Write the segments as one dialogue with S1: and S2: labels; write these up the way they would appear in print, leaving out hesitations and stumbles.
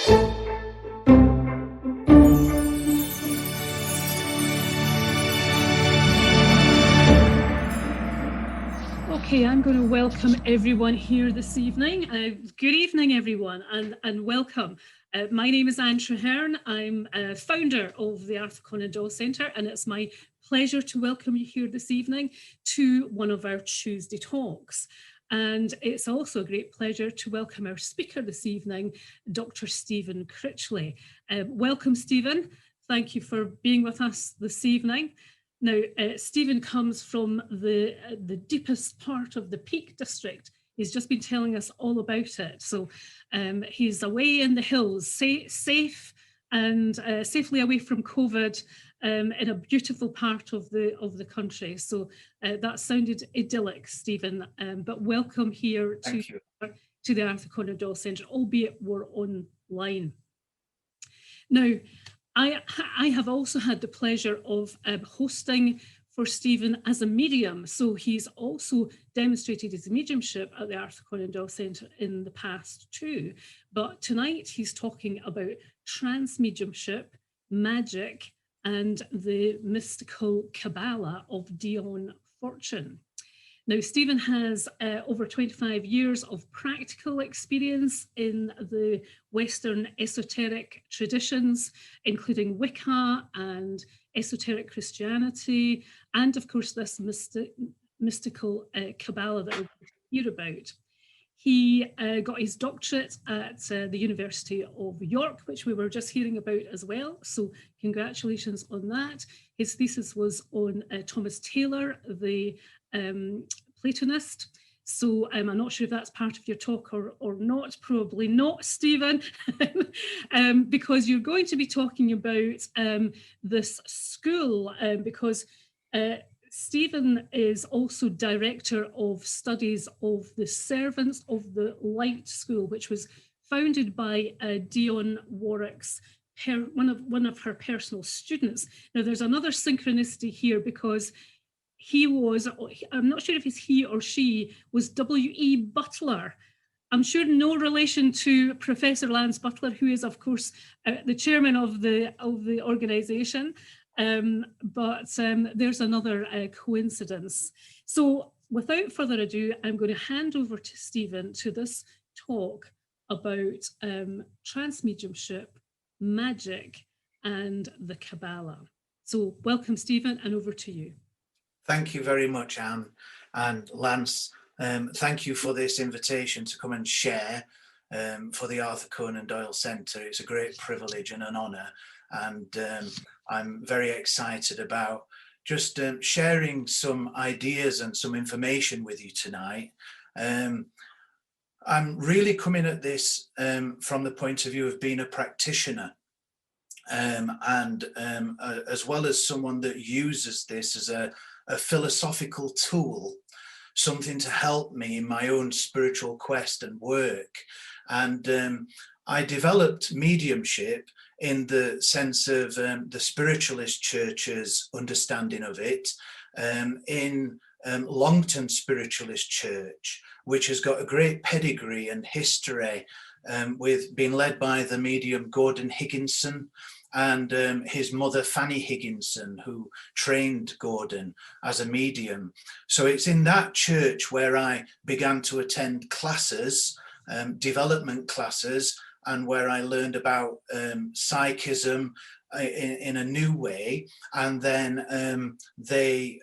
S1: Okay, I'm going to welcome everyone here this evening. Good evening, everyone, and welcome. My name is Anne Traherne. I'm a founder of the Arthur Conan Doyle Centre, and it's my pleasure to welcome you here this evening to one of our Tuesday talks. And it's also a great pleasure to welcome our speaker this evening, Dr. Stephen Critchley. Welcome, Stephen. Thank you for being with us this evening. Now, Stephen comes from the deepest part of the Peak District. He's just been telling us all about it. So he's away in the hills, safe and safely away from COVID in a beautiful part of the country. So that sounded idyllic, Stephen. But welcome here to the Arthur Conan Doyle Centre, albeit we're online. Now, I have also had the pleasure of hosting for Stephen as a medium. So he's also demonstrated his mediumship at the Arthur Conan Doyle Centre in the past too. But tonight he's talking about trance mediumship, magic, and the mystical Qabalah of Dion Fortune. Now, Stephen has over 25 years of practical experience in the Western esoteric traditions, including Wicca and esoteric Christianity, and of course, this mystical Qabalah that we'll hear about. He got his doctorate at the University of York, which we were just hearing about as well. So congratulations on that. His thesis was on Thomas Taylor, the Platonist. So I'm not sure if that's part of your talk or not, probably not, Stephen, because you're going to be talking about this school, because Stephen is also director of studies of the Servants of the Light School, which was founded by Dion Warwick's one of her personal students. Now, there's another synchronicity here because he was, I'm not sure if it's he or she, was W.E. Butler. I'm sure no relation to Professor Lance Butler, who is, of course, the chairman of the organisation. But there's another coincidence. So without further ado, I'm going to hand over to Stephen to this talk about trance mediumship, magic, and the Qabalah. So welcome, Stephen, and over to you.
S2: Thank you very much, Anne and Lance. Thank you for this invitation to come and share for the Arthur Conan Doyle Centre. It's a great privilege and an honour, and I'm very excited about just sharing some ideas and some information with you tonight. I'm really coming at this from the point of view of being a practitioner, and as well as someone that uses this as a philosophical tool, something to help me in my own spiritual quest and work. And I developed mediumship in the sense of the spiritualist church's understanding of it, in Longton Spiritualist Church, which has got a great pedigree and history, with being led by the medium Gordon Higginson and his mother Fanny Higginson, who trained Gordon as a medium. So it's in that church where I began to attend classes, development classes, and where I learned about psychism in a new way. And then they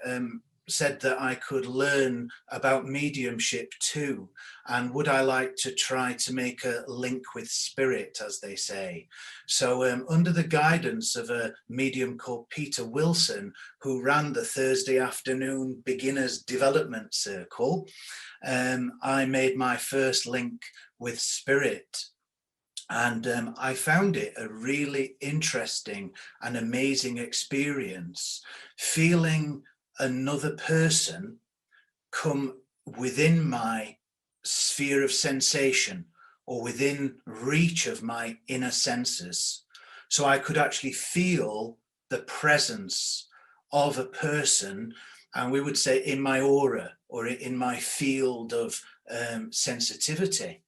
S2: said that I could learn about mediumship too. And would I like to try to make a link with spirit, as they say? So under the guidance of a medium called Peter Wilson, who ran the Thursday afternoon beginners development circle, I made my first link with spirit. And I found it a really interesting and amazing experience, feeling another person come within my sphere of sensation or within reach of my inner senses. So I could actually feel the presence of a person, and we would say in my aura or in my field of sensitivity.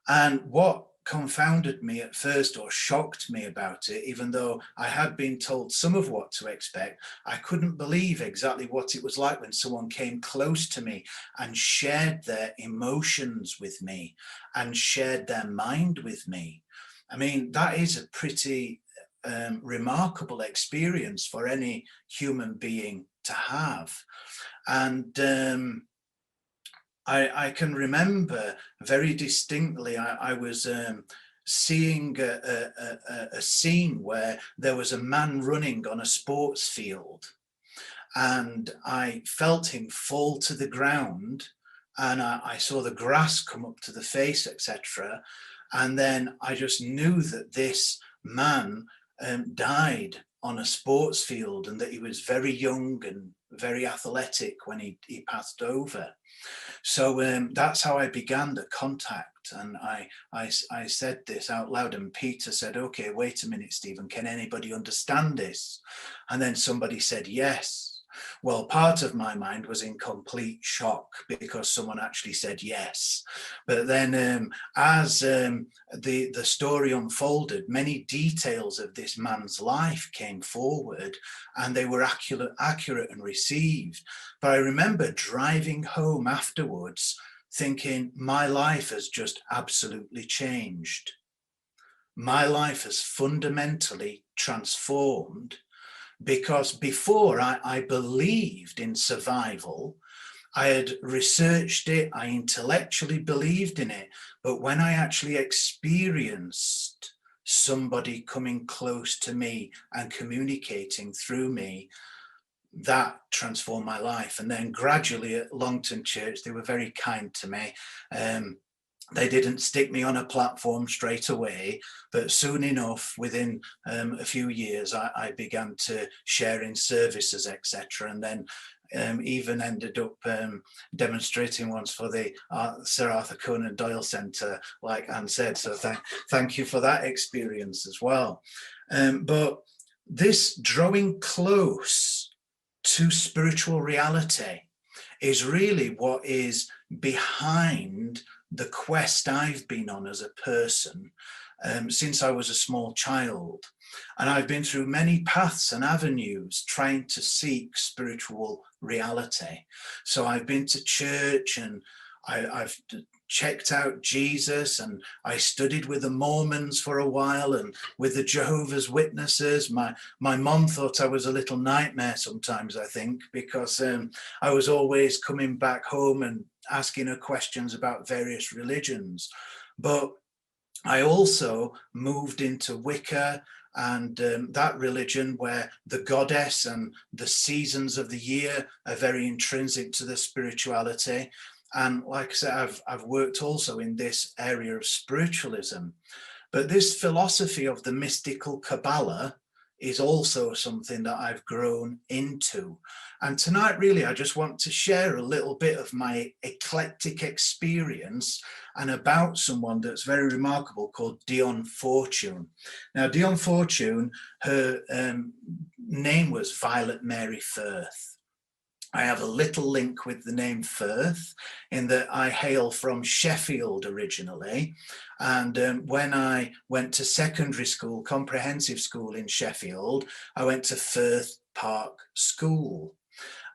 S2: And what confounded me at first, or shocked me about it, even though I had been told some of what to expect, I couldn't believe exactly what it was like when someone came close to me and shared their emotions with me and shared their mind with me. I mean, that is a pretty remarkable experience for any human being to have. And I can remember very distinctly, I was seeing a scene where there was a man running on a sports field, and I felt him fall to the ground, and I saw the grass come up to the face, etc. And then I just knew that this man died on a sports field, and that he was very young and very athletic when he passed over. So that's how I began the contact, and I said this out loud, and Peter said, "Okay, wait a minute, Stephen, can anybody understand this?" And then somebody said yes. Well, part of my mind was in complete shock because someone actually said yes. But then as the story unfolded, many details of this man's life came forward, and they were accurate and received. But I remember driving home afterwards thinking, my life has just absolutely changed. My life has fundamentally transformed, because before I believed in survival. I had researched it, I intellectually believed in it, but when I actually experienced somebody coming close to me and communicating through me, that transformed my life. And then gradually at Longton Church, they were very kind to me. They didn't stick me on a platform straight away, but soon enough, within a few years, I began to share in services, etc. And then even ended up demonstrating once for the Sir Arthur Conan Doyle Centre, like Anne said. So thank you for that experience as well. But this drawing close to spiritual reality is really what is behind the quest I've been on as a person since I was a small child. And I've been through many paths and avenues trying to seek spiritual reality. So I've been to church, and I've checked out Jesus, and I studied with the Mormons for a while and with the Jehovah's Witnesses. My mom thought I was a little nightmare sometimes, I think, because I was always coming back home and asking her questions about various religions. But I also moved into Wicca, and that religion where the goddess and the seasons of the year are very intrinsic to the spirituality. And like I said, I've worked also in this area of spiritualism. But this philosophy of the mystical Qabalah is also something that I've grown into. And tonight, really, I just want to share a little bit of my eclectic experience and about someone that's very remarkable called Dion Fortune. Now, Dion Fortune, her name was Violet Mary Firth. I have a little link with the name Firth in that I hail from Sheffield originally. And when I went to secondary school, comprehensive school in Sheffield, I went to Firth Park School.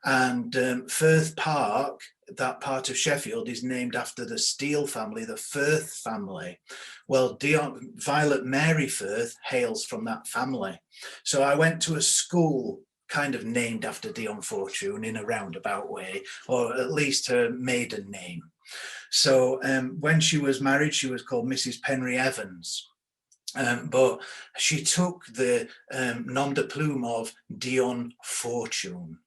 S2: And Firth Park, that part of Sheffield, is named after the Steele family, the Firth family. Well, Violet Mary Firth hails from that family. So I went to a school kind of named after Dion Fortune in a roundabout way, or at least her maiden name. So when she was married, she was called Mrs. Penry Evans. But she took the nom de plume of Dion Fortune.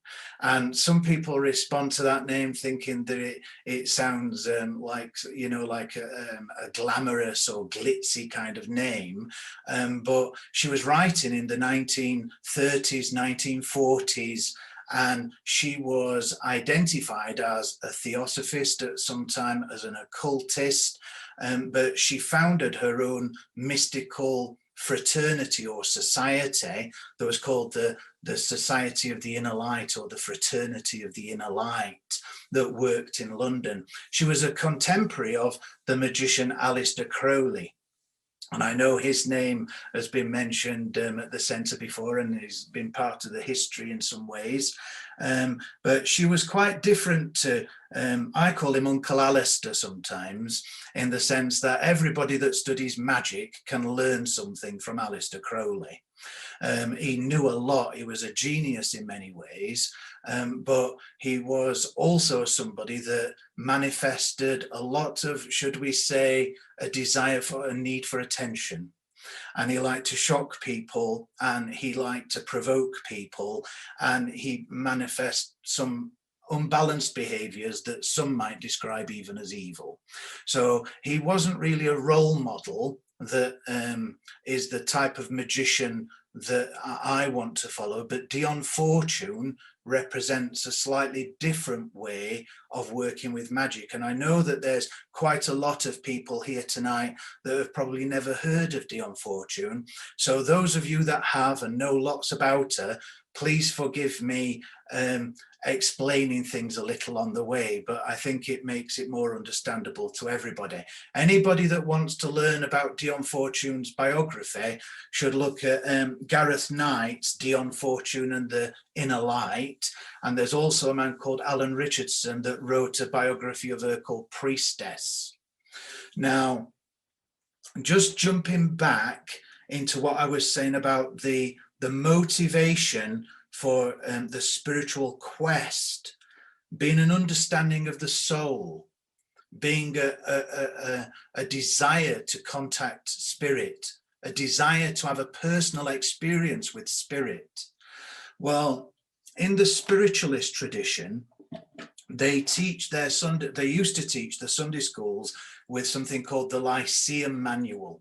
S2: And some people respond to that name thinking that it sounds like, you know, like a glamorous or glitzy kind of name. But she was writing in the 1930s, 1940s, and she was identified as a theosophist at some time, as an occultist. But she founded her own mystical fraternity or society that was called the Society of the Inner Light, or the Fraternity of the Inner Light, that worked in London. She was a contemporary of the magician Aleister Crowley. And I know his name has been mentioned at the centre before, and he's been part of the history in some ways. But she was quite different to, I call him Uncle Alistair sometimes, in the sense that everybody that studies magic can learn something from Alistair Crowley. He knew a lot. He was a genius in many ways, but he was also somebody that manifested a lot of, should we say, a desire for a need for attention. And he liked to shock people, and he liked to provoke people, and he manifests some unbalanced behaviors that some might describe even as evil. So he wasn't really a role model that is the type of magician that I want to follow, but Dion Fortune represents a slightly different way of working with magic. And I know that there's quite a lot of people here tonight that have probably never heard of Dion Fortune. So those of you that have and know lots about her, please forgive me explaining things a little on the way, but I think it makes it more understandable to everybody. Anybody that wants to learn about Dion Fortune's biography should look at Gareth Knight's Dion Fortune and the Inner Light. And there's also a man called Alan Richardson that wrote a biography of her called Priestess. Now, just jumping back into what I was saying about the motivation for the spiritual quest, being an understanding of the soul, being a desire to contact spirit, a desire to have a personal experience with spirit. Well, in the spiritualist tradition, they teach their they used to teach the Sunday schools with something called the Lyceum Manual.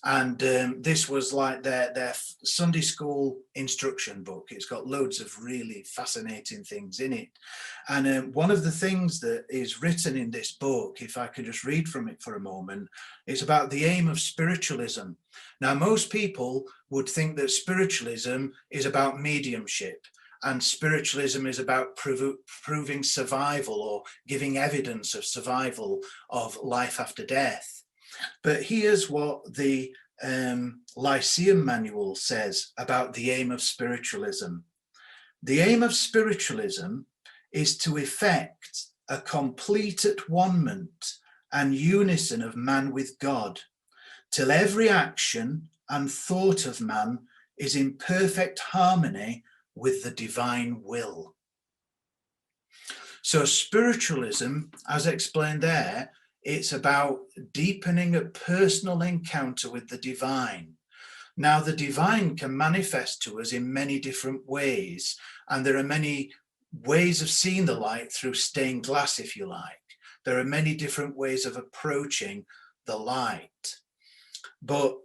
S2: And this was like their Sunday school instruction book. It's got loads of really fascinating things in it. And one of the things that is written in this book, if I could just read from it for a moment, is about the aim of spiritualism. Now, most people would think that spiritualism is about mediumship, and spiritualism is about proving survival or giving evidence of survival of life after death. But here's what the Lyceum Manual says about the aim of spiritualism. The aim of spiritualism is to effect a complete at-one-ment and unison of man with God, till every action and thought of man is in perfect harmony with the divine will. So spiritualism, as explained there, it's about deepening a personal encounter with the divine. Now, the divine can manifest to us in many different ways, and there are many ways of seeing the light through stained glass, if you like. There are many different ways of approaching the light. But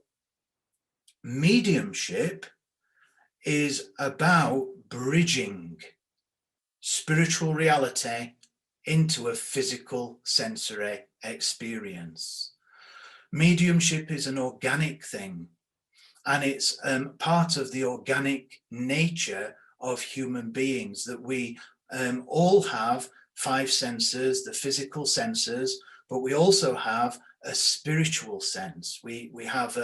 S2: mediumship is about bridging spiritual reality into a physical sensory experience. Mediumship is an organic thing, and it's part of the organic nature of human beings, that we all have five senses, the physical senses, but we also have a spiritual sense. We have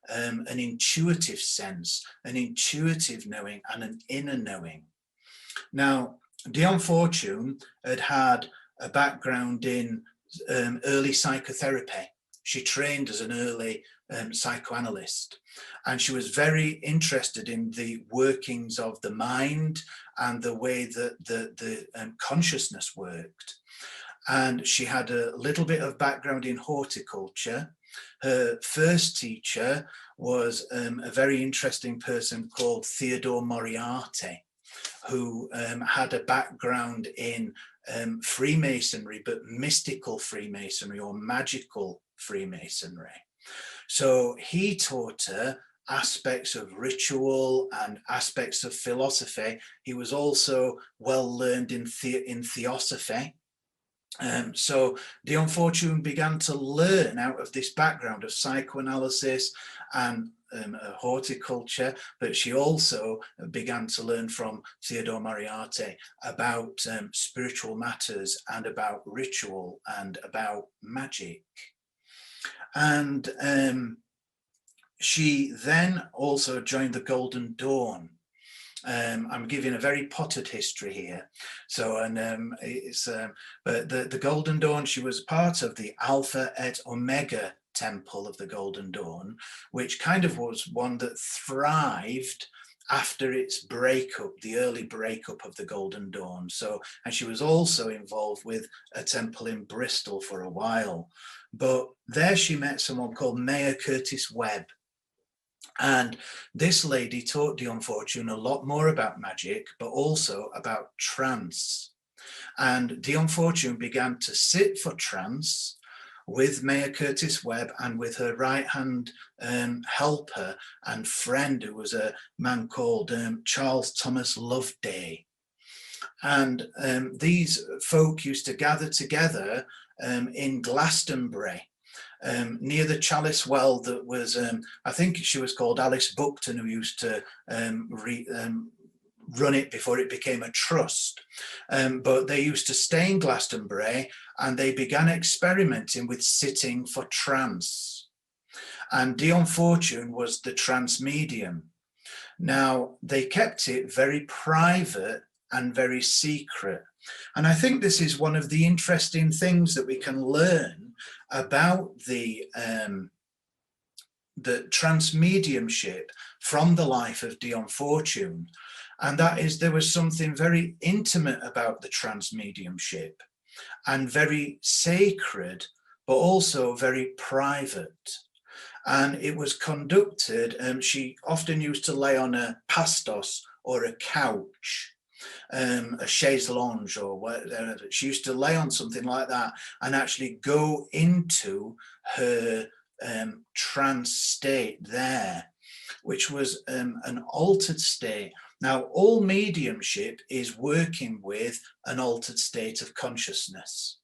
S2: an intuitive sense, an intuitive knowing, and an inner knowing. Now, Dion Fortune had a background in early psychotherapy. She trained as an early psychoanalyst, and she was very interested in the workings of the mind and the way that the consciousness worked. And she had a little bit of background in horticulture. Her first teacher was a very interesting person called Theodore Moriarty, who had a background in Freemasonry, but mystical Freemasonry or magical Freemasonry. So he taught her aspects of ritual and aspects of philosophy. He was also well learned in theosophy. So Dion Fortune began to learn out of this background of psychoanalysis and horticulture, but she also began to learn from Theodore Moriarty about spiritual matters and about ritual and about magic. And she then also joined the Golden Dawn. I'm giving a very potted history here. So, but the Golden Dawn, she was part of the Alpha et Omega temple of the Golden Dawn, which kind of was one that thrived after its breakup, the early breakup of the Golden Dawn. So, and she was also involved with a temple in Bristol for a while. But there she met someone called Maya Curtis Webb. And this lady taught Dion Fortune a lot more about magic, but also about trance. And Dion Fortune began to sit for trance with Maya Curtis Webb and with her right-hand helper and friend, who was a man called Charles Thomas Loveday. And these folk used to gather together in Glastonbury, near the Chalice Well that was, I think she was called Alice Buckton, who used to run it before it became a trust. But they used to stay in Glastonbury, and they began experimenting with sitting for trance. And Dion Fortune was the trance medium. Now, they kept it very private and very secret. And I think this is one of the interesting things that we can learn about the trance mediumship from the life of Dion Fortune. And that is, there was something very intimate about the trance mediumship and very sacred, but also very private. And it was conducted, she often used to lay on a pastos or a couch, a chaise lounge or whatever. She used to lay on something like that and actually go into her trance state there, which was an altered state. Now, all mediumship is working with an altered state of consciousness.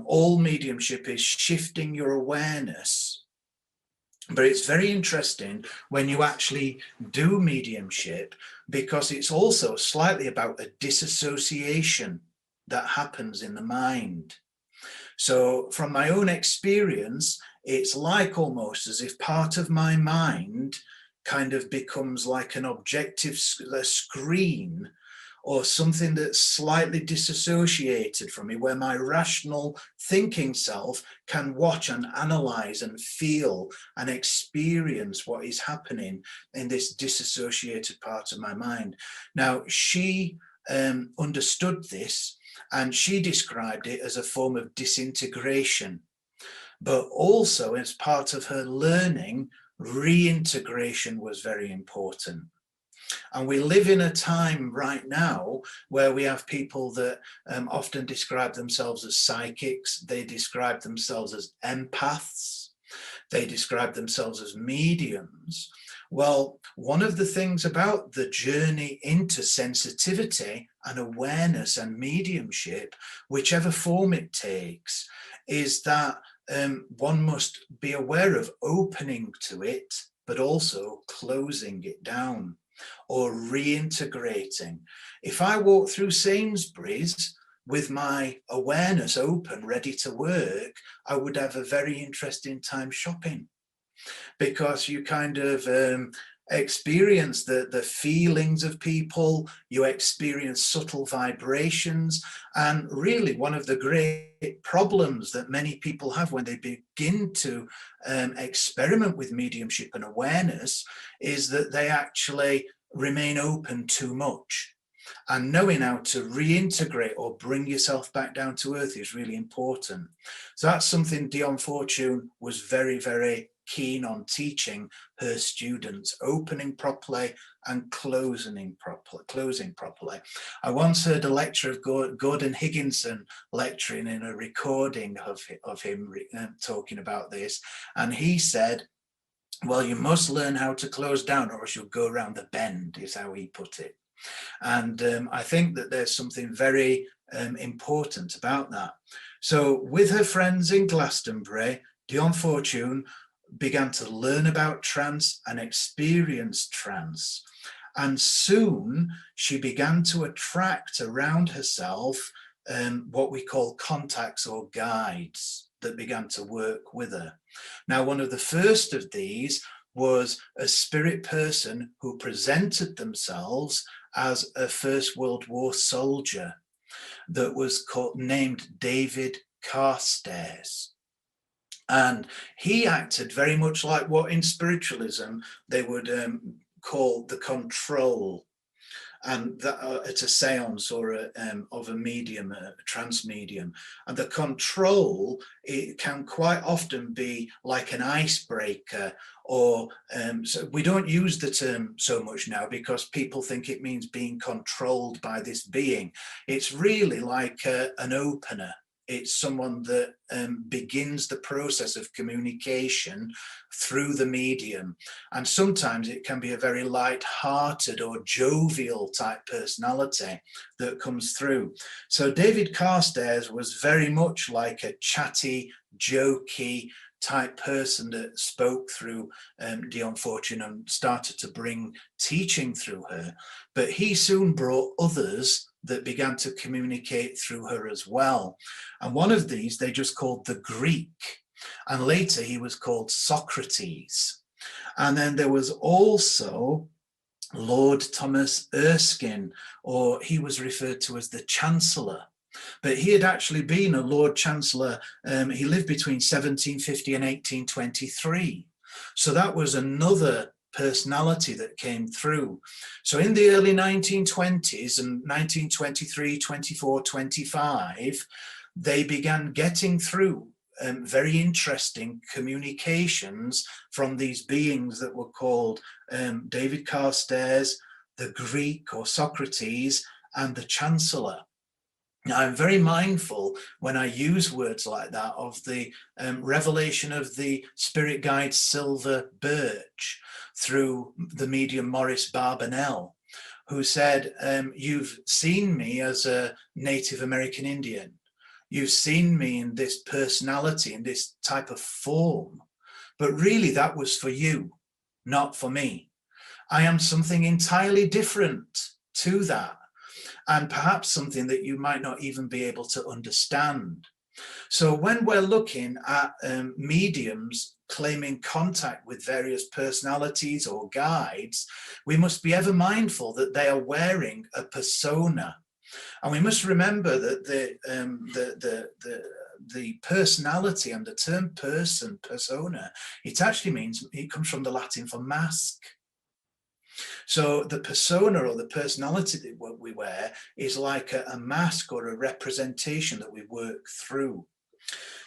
S2: All mediumship is shifting your awareness. But it's very interesting when you actually do mediumship, because it's also slightly about a disassociation that happens in the mind. So from my own experience, it's like almost as if part of my mind kind of becomes like an objective screen or something that's slightly disassociated from me, where my rational thinking self can watch and analyze and feel and experience what is happening in this disassociated part of my mind. Now, she understood this, and she described it as a form of disintegration, but also as part of her learning, reintegration was very important. And we live in a time right now where we have people that often describe themselves as psychics. They describe themselves as empaths. They describe themselves as mediums. Well, one of the things about the journey into sensitivity and awareness and mediumship, whichever form it takes, is that one must be aware of opening to it, but also closing it down or reintegrating. If I walk through Sainsbury's with my awareness open, ready to work, I would have a very interesting time shopping, because you kind of experience the feelings of people, you experience subtle vibrations. And really one of the great problems that many people have when they begin to experiment with mediumship and awareness is that they actually remain open too much. And knowing how to reintegrate or bring yourself back down to earth is really important. So that's something Dion Fortune was very, very keen on teaching her students, opening properly and closing properly. I once heard a lecture of Gordon Higginson lecturing in a recording of him talking about this. And he said, well, you must learn how to close down or else you'll go around the bend, is how he put it. And I think that there's something very important about that. So with her friends in Glastonbury, Dion Fortune began to learn about trance and experience trance. And soon she began to attract around herself what we call contacts or guides. that began to work with her. Now, one of the first of these was a spirit person who presented themselves as a First World War soldier that was named David Carstairs. And he acted very much like what in spiritualism they would call the control. And that, at a seance or of a medium, a trance medium. And the control, it can quite often be like an icebreaker, or so we don't use the term so much now because people think it means being controlled by this being. It's really like an opener. It's someone that begins the process of communication through the medium. And sometimes it can be a very light-hearted or jovial type personality that comes through. So David Carstairs was very much like a chatty, jokey type person that spoke through Dion Fortune and started to bring teaching through her. But he soon brought others that began to communicate through her as well. And one of these they just called the Greek, and later he was called Socrates. And then there was also Lord Thomas Erskine, or he was referred to as the Chancellor. But he had actually been a Lord Chancellor. He lived between 1750 and 1823. So that was another personality that came through. So in the early 1920s and 1923, 24, 25, they began getting through very interesting communications from these beings that were called David Carstairs, the Greek or Socrates, and the Chancellor. Now, I'm very mindful when I use words like that of the revelation of the spirit guide Silver Birch through the medium Maurice Barbanel, who said, you've seen me as a Native American Indian. You've seen me in this personality, in this type of form, but really that was for you, not for me. I am something entirely different to that, and perhaps something that you might not even be able to understand. So when we're looking at mediums claiming contact with various personalities or guides, we must be ever mindful that they are wearing a persona. And we must remember that the personality and the term person, persona, it actually means, it comes from the Latin for mask. So the persona or the personality that we wear is like a mask or a representation that we work through.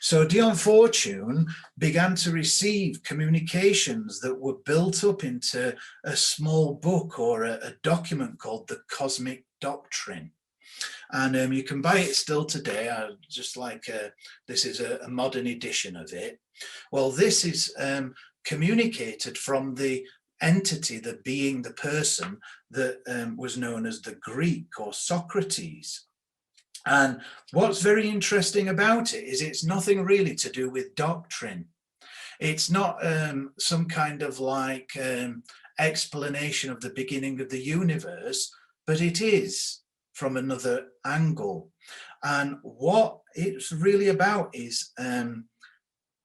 S2: So Dion Fortune began to receive communications that were built up into a small book or a document called the Cosmic Doctrine. And you can buy it still today, just like this is a modern edition of it. Well, this is communicated from the entity, the being, the person that was known as the Greek or Socrates. And what's very interesting about it is it's nothing really to do with doctrine. It's not some kind of like explanation of the beginning of the universe, but it is from another angle. And what it's really about is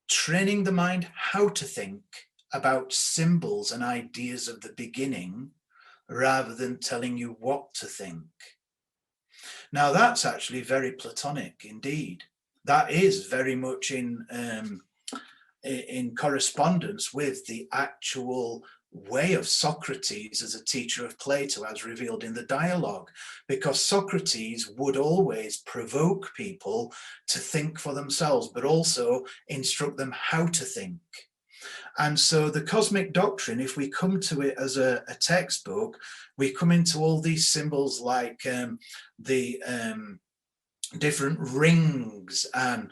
S2: training the mind how to think about symbols and ideas of the beginning rather than telling you what to think. Now that's actually very Platonic indeed. That is very much in correspondence with the actual way of Socrates as a teacher of Plato, as revealed in the dialogue, because Socrates would always provoke people to think for themselves, but also instruct them how to think. And so the Cosmic Doctrine, if we come to it as a textbook, we come into all these symbols like the different rings and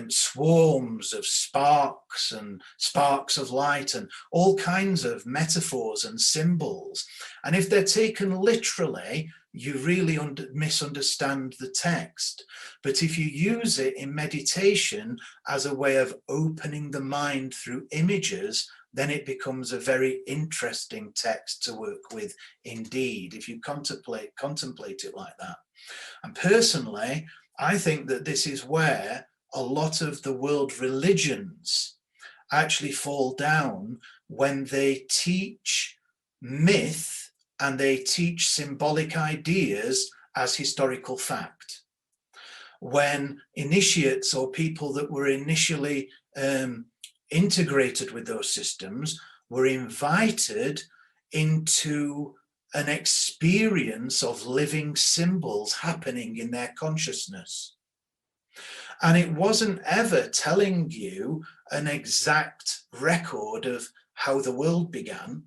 S2: swarms of sparks and sparks of light and all kinds of metaphors and symbols. And if they're taken literally, you really misunderstand the text. But if you use it in meditation as a way of opening the mind through images, then it becomes a very interesting text to work with indeed, if you contemplate it like that. And personally, I think that this is where a lot of the world religions actually fall down when they teach myth and they teach symbolic ideas as historical fact. When initiates or people that were initially integrated with those systems were invited into an experience of living symbols happening in their consciousness. And it wasn't ever telling you an exact record of how the world began.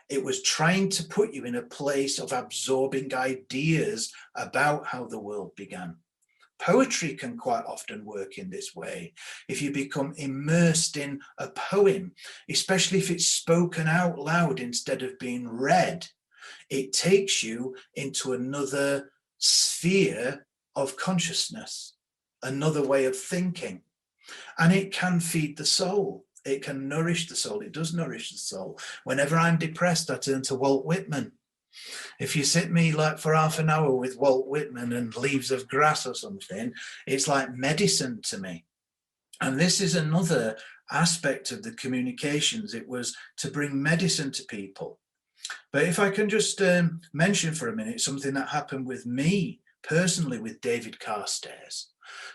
S2: It was trying to put you in a place of absorbing ideas about how the world began. Poetry can quite often work in this way. If you become immersed in a poem, especially if it's spoken out loud instead of being read, it takes you into another sphere of consciousness, another way of thinking, and it can feed the soul. It can nourish the soul. It does nourish the soul. Whenever I'm depressed, I turn to Walt Whitman. If you sit me like for half an hour with Walt Whitman and Leaves of Grass or something, it's like medicine to me. And this is another aspect of the communications. It was to bring medicine to people. But if I can just mention for a minute something that happened with me personally with David Carstairs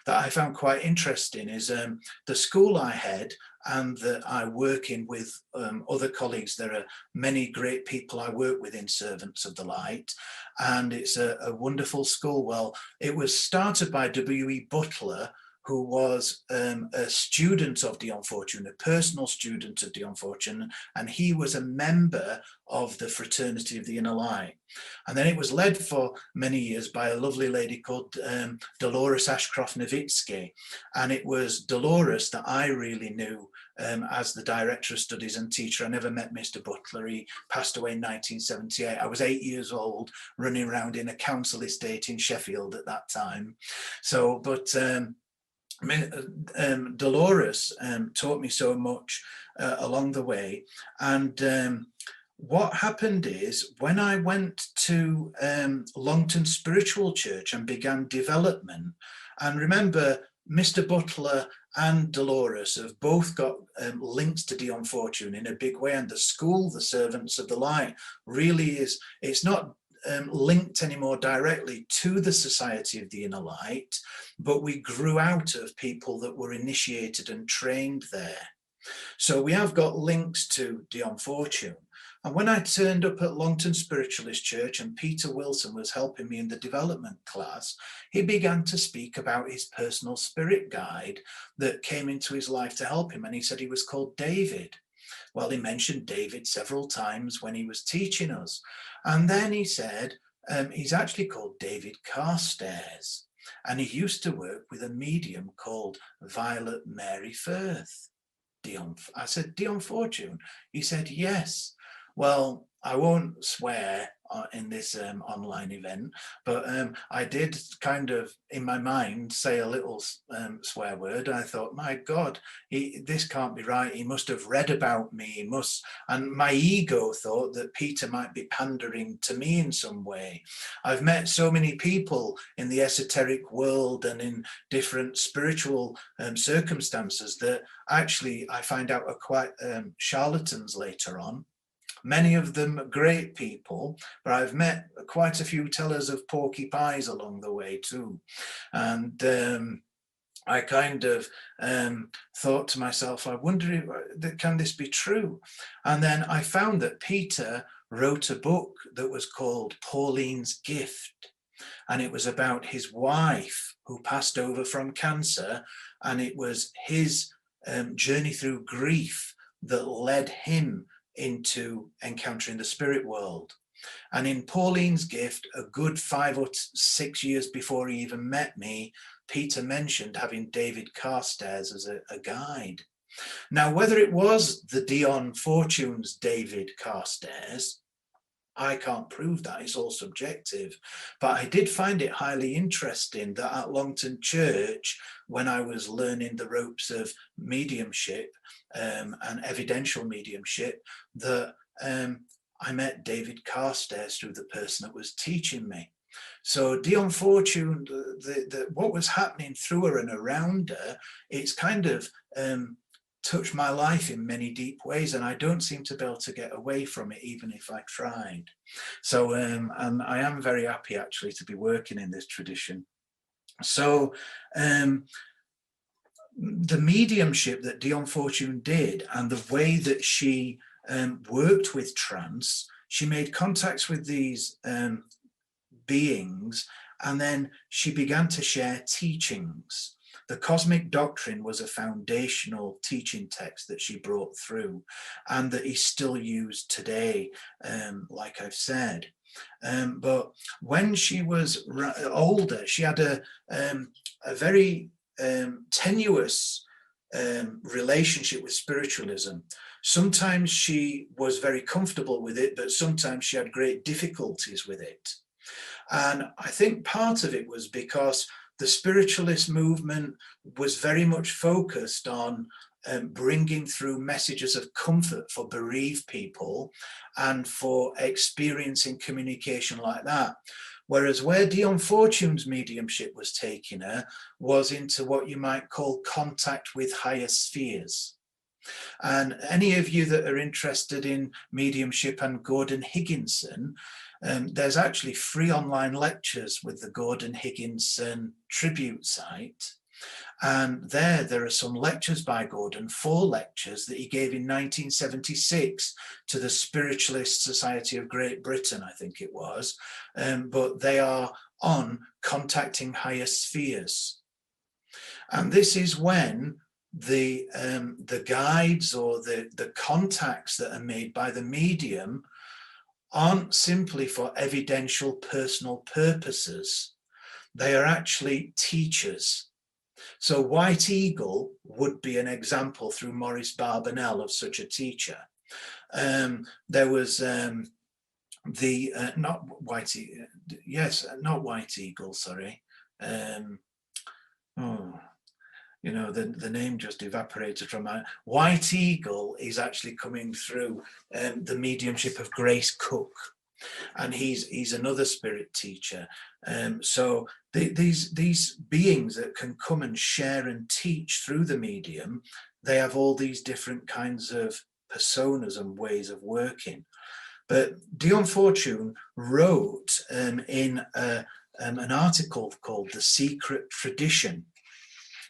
S2: that I found quite interesting is the school I had and that I work in with other colleagues. There are many great people I work with in Servants of the Light, and it's a wonderful school. Well, it was started by W.E. Butler, who was a student of Dion Fortune, a personal student of Dion Fortune, and he was a member of the Fraternity of the Inner Light. And then it was led for many years by a lovely lady called Dolores Ashcroft-Nowitzki. And it was Dolores that I really knew as the Director of Studies and teacher. I never met Mr. Butler. He passed away in 1978. I was 8 years old, running around in a council estate in Sheffield at that time. So, but Dolores taught me so much along the way. And what happened is when I went to Longton Spiritual Church and began development, and remember, Mr. Butler and Dolores have both got links to Dion Fortune in a big way, and the school, the Servants of the Light, really is, it's not linked anymore directly to the Society of the Inner Light, but we grew out of people that were initiated and trained there. So we have got links to Dion Fortune. And when I turned up at Longton Spiritualist Church and Peter Wilson was helping me in the development class, he began to speak about his personal spirit guide that came into his life to help him. And he said he was called David. Well, he mentioned David several times when he was teaching us. And then he said, he's actually called David Carstairs. And he used to work with a medium called Violet Mary Firth. I said, Dion Fortune? He said, yes. Well, I won't swear in this online event, but I did kind of, in my mind, say a little swear word. I thought, my God, this can't be right. He must have read about me. He must, and my ego thought that Peter might be pandering to me in some way. I've met so many people in the esoteric world and in different spiritual circumstances that actually I find out are quite charlatans later on. Many of them great people, but I've met quite a few tellers of porky pies along the way too. And I kind of thought to myself, I wonder, can this be true? And then I found that Peter wrote a book that was called Pauline's Gift. And it was about his wife who passed over from cancer. And it was his journey through grief that led him into encountering the spirit world. And in Pauline's Gift, a good 5 or 6 years before he even met me, Peter mentioned having David Carstairs as a guide. Now, whether it was the Dion Fortune's David Carstairs, I can't prove that, it's all subjective. But I did find it highly interesting that at Longton Church, when I was learning the ropes of mediumship and evidential mediumship, that I met David Carstairs through the person that was teaching me. So Dion Fortune, what was happening through her and around her, it's kind of touched my life in many deep ways, and I don't seem to be able to get away from it, even if I tried. So, and I am very happy actually to be working in this tradition. So, the mediumship that Dion Fortune did and the way that she worked with trance, she made contacts with these beings, and then she began to share teachings. The Cosmic Doctrine was a foundational teaching text that she brought through and that is still used today, like I've said. But when she was older, she had a very tenuous relationship with spiritualism. Sometimes she was very comfortable with it, but sometimes she had great difficulties with it. And I think part of it was because the spiritualist movement was very much focused on bringing through messages of comfort for bereaved people and for experiencing communication like that. Whereas where Dion Fortune's mediumship was taking her was into what you might call contact with higher spheres. And any of you that are interested in mediumship and Gordon Higginson, there's actually free online lectures with the Gordon Higginson tribute site. And there are some lectures by Gordon, 4 lectures that he gave in 1976 to the Spiritualist Society of Great Britain, I think it was. But they are on contacting higher spheres. And this is when the guides or the contacts that are made by the medium aren't simply for evidential personal purposes. They are actually teachers. So White Eagle would be an example through Maurice Barbanel of such a teacher. There was not White Eagle, sorry. You know, the name just evaporated from my... White Eagle is actually coming through the mediumship of Grace Cook, and he's another spirit teacher. So these beings that can come and share and teach through the medium, they have all these different kinds of personas and ways of working. But Dion Fortune wrote in an article called The Secret Tradition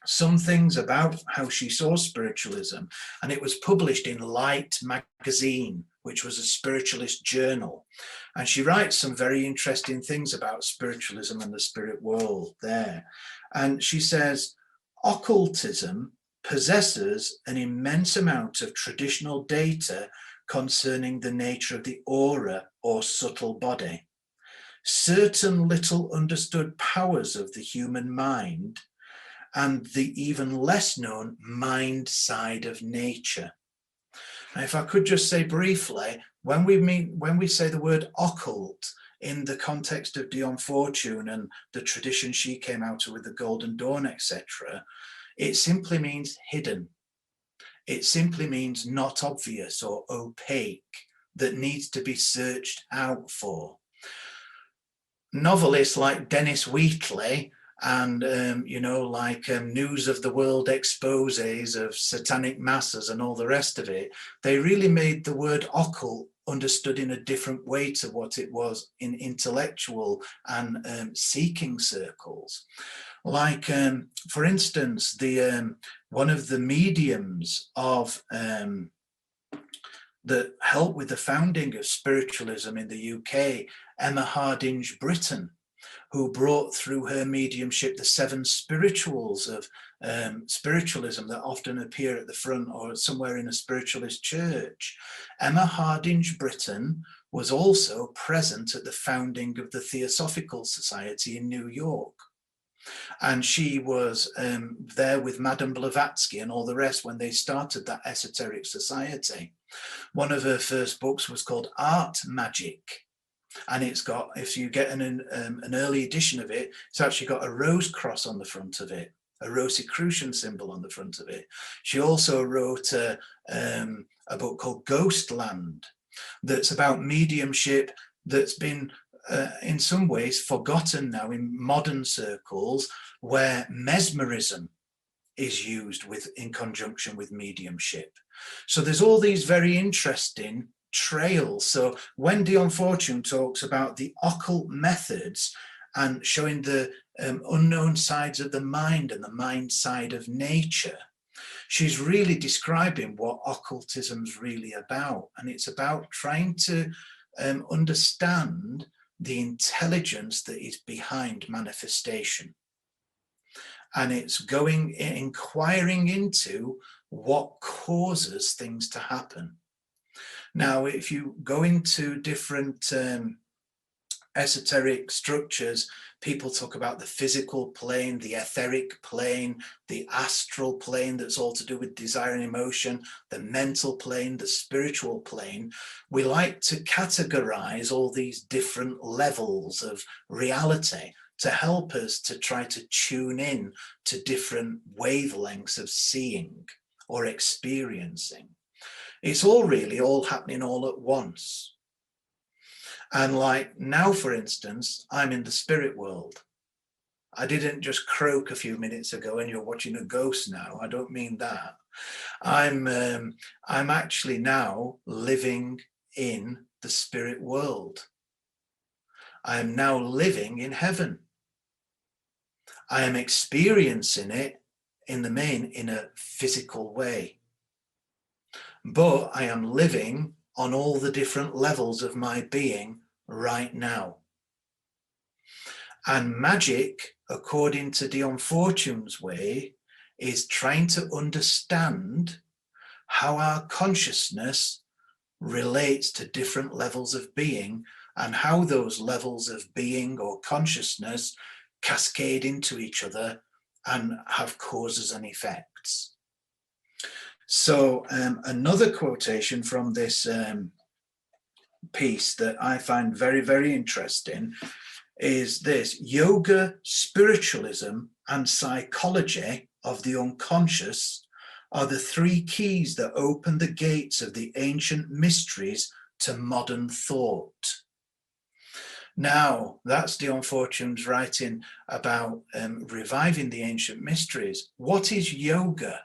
S2: some things about how she saw spiritualism, and it was published in Light magazine, which was a spiritualist journal. And she writes some very interesting things about spiritualism and the spirit world there. And she says, occultism possesses an immense amount of traditional data concerning the nature of the aura or subtle body. Certain little understood powers of the human mind and the even less known mind side of nature. And if I could just say briefly, when we say the word occult in the context of Dion Fortune and the tradition she came out of with the Golden Dawn, etc., it simply means hidden. It simply means not obvious or opaque, that needs to be searched out for. Novelists like Dennis Wheatley and News of the World exposes of satanic masses and all the rest of it, they really made the word occult understood in a different way to what it was in intellectual and seeking circles. Like, for instance, one of the mediums of that helped with the founding of spiritualism in the UK, Emma Hardinge Britton, who brought through her mediumship the 7 spirituals of spiritualism that often appear at the front or somewhere in a spiritualist church. Emma Hardinge Britton was also present at the founding of the Theosophical Society in New York. And she was there with Madame Blavatsky and all the rest when they started that esoteric society. One of her first books was called Art Magic. And it's got, if you get an early edition of it, it's actually got a rose cross on the front of it, a Rosicrucian symbol on the front of it. She also wrote a book called Ghostland, that's about mediumship that's been in some ways forgotten now in modern circles, where mesmerism is used in conjunction with mediumship. So there's all these very interesting trails. So when Dion Fortune talks about the occult methods and showing the unknown sides of the mind and the mind side of nature, she's really describing what occultism's really about. And it's about trying to understand the intelligence that is behind manifestation. And it's inquiring into what causes things to happen. Now, if you go into different esoteric structures, people talk about the physical plane, the etheric plane, the astral plane, that's all to do with desire and emotion, the mental plane, the spiritual plane. We like to categorize all these different levels of reality to help us to try to tune in to different wavelengths of seeing or experiencing. It's all really all happening all at once. And like now, for instance, I'm in the spirit world. I didn't just croak a few minutes ago and you're watching a ghost now. I don't mean that. I'm actually now living in the spirit world. I am now living in heaven. I am experiencing it in the main in a physical way. But I am living on all the different levels of my being right now. And magic, according to Dion Fortune's way, is trying to understand how our consciousness relates to different levels of being and how those levels of being or consciousness cascade into each other and have causes and effects. So another quotation from this piece that I find very, very interesting is this: yoga, spiritualism, and psychology of the unconscious are the three keys that open the gates of the ancient mysteries to modern thought. Now, that's Dion Fortune's writing about reviving the ancient mysteries. What is yoga?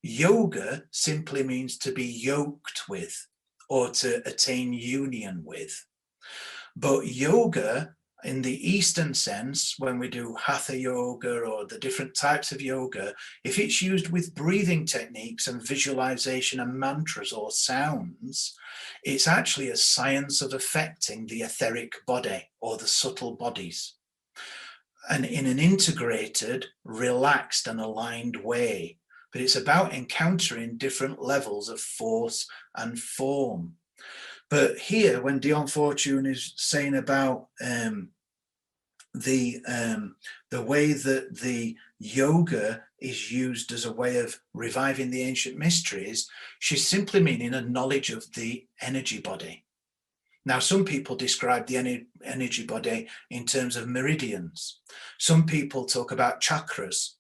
S2: Yoga simply means to be yoked with or to attain union with. But yoga, in the Eastern sense, when we do hatha yoga or the different types of yoga, if it's used with breathing techniques and visualization and mantras or sounds, it's actually a science of affecting the etheric body or the subtle bodies, and in an integrated, relaxed and aligned way. But it's about encountering different levels of force and form. But here, when Dion Fortune is saying about the way that the yoga is used as a way of reviving the ancient mysteries, she's simply meaning a knowledge of the energy body. Now, some people describe the energy body in terms of meridians. Some people talk about chakras.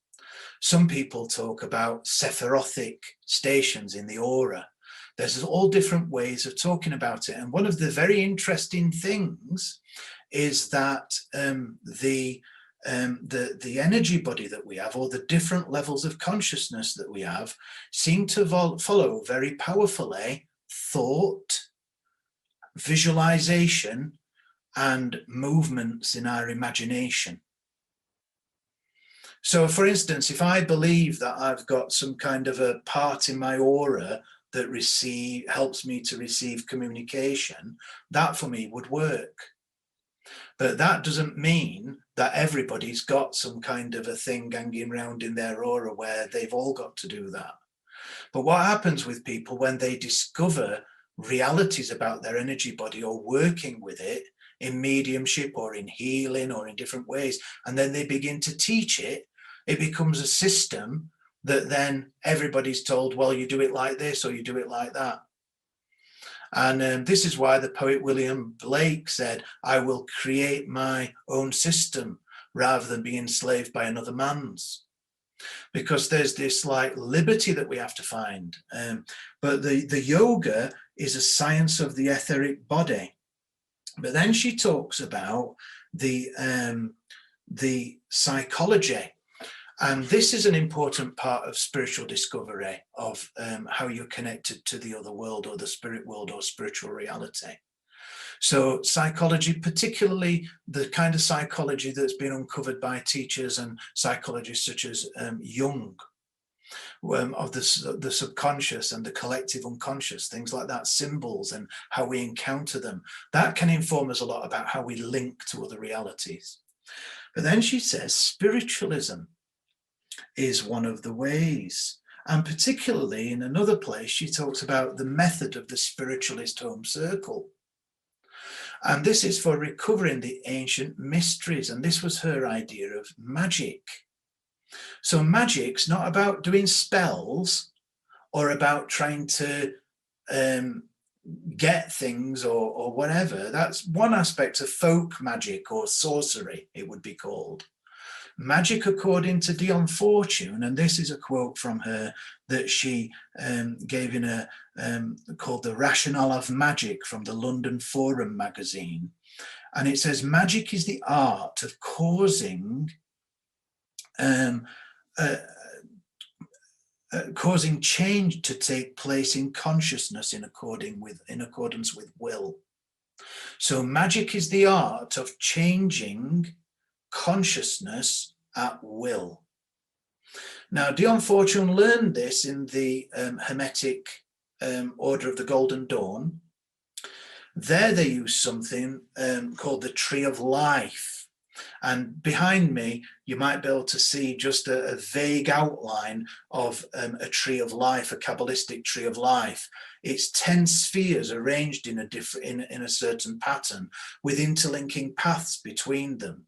S2: Some people talk about sephirothic stations in the aura. There's all different ways of talking about it. And one of the very interesting things is that the energy body that we have, or the different levels of consciousness that we have, seem to follow very powerfully thought, visualization, and movements in our imagination. So, for instance, if I believe that I've got some kind of a part in my aura that helps me to receive communication, that for me would work. But that doesn't mean that everybody's got some kind of a thing hanging around in their aura where they've all got to do that. But what happens with people when they discover realities about their energy body or working with it in mediumship or in healing or in different ways, and then they begin to teach it, it becomes a system that then everybody's told, well, you do it like this or you do it like that. And this is why the poet William Blake said, I will create my own system rather than be enslaved by another man's. Because there's this like liberty that we have to find. But the yoga is a science of the etheric body. But then she talks about the psychology. And this is an important part of spiritual discovery, of how you're connected to the other world or the spirit world or spiritual reality. So psychology, particularly the kind of psychology that's been uncovered by teachers and psychologists such as Jung, of the subconscious and the collective unconscious, things like that, symbols and how we encounter them, that can inform us a lot about how we link to other realities. But then she says spiritualism is one of the ways. And particularly in another place, she talks about the method of the spiritualist home circle. And this is for recovering the ancient mysteries. And this was her idea of magic. So magic's not about doing spells or about trying to get things or whatever. That's one aspect of folk magic, or sorcery, it would be called. Magic, according to Dion Fortune, and this is a quote from her that she gave in a called The Rationale of Magic from the London Forum magazine. And it says, magic is the art of causing change to take place in consciousness in accordance with will. So magic is the art of changing consciousness at will. Now, Dion Fortune learned this in the Hermetic Order of the Golden Dawn. There they use something called the Tree of Life. And behind me, you might be able to see just a vague outline of a tree of life, a Kabbalistic tree of life. It's 10 spheres arranged in a certain pattern with interlinking paths between them.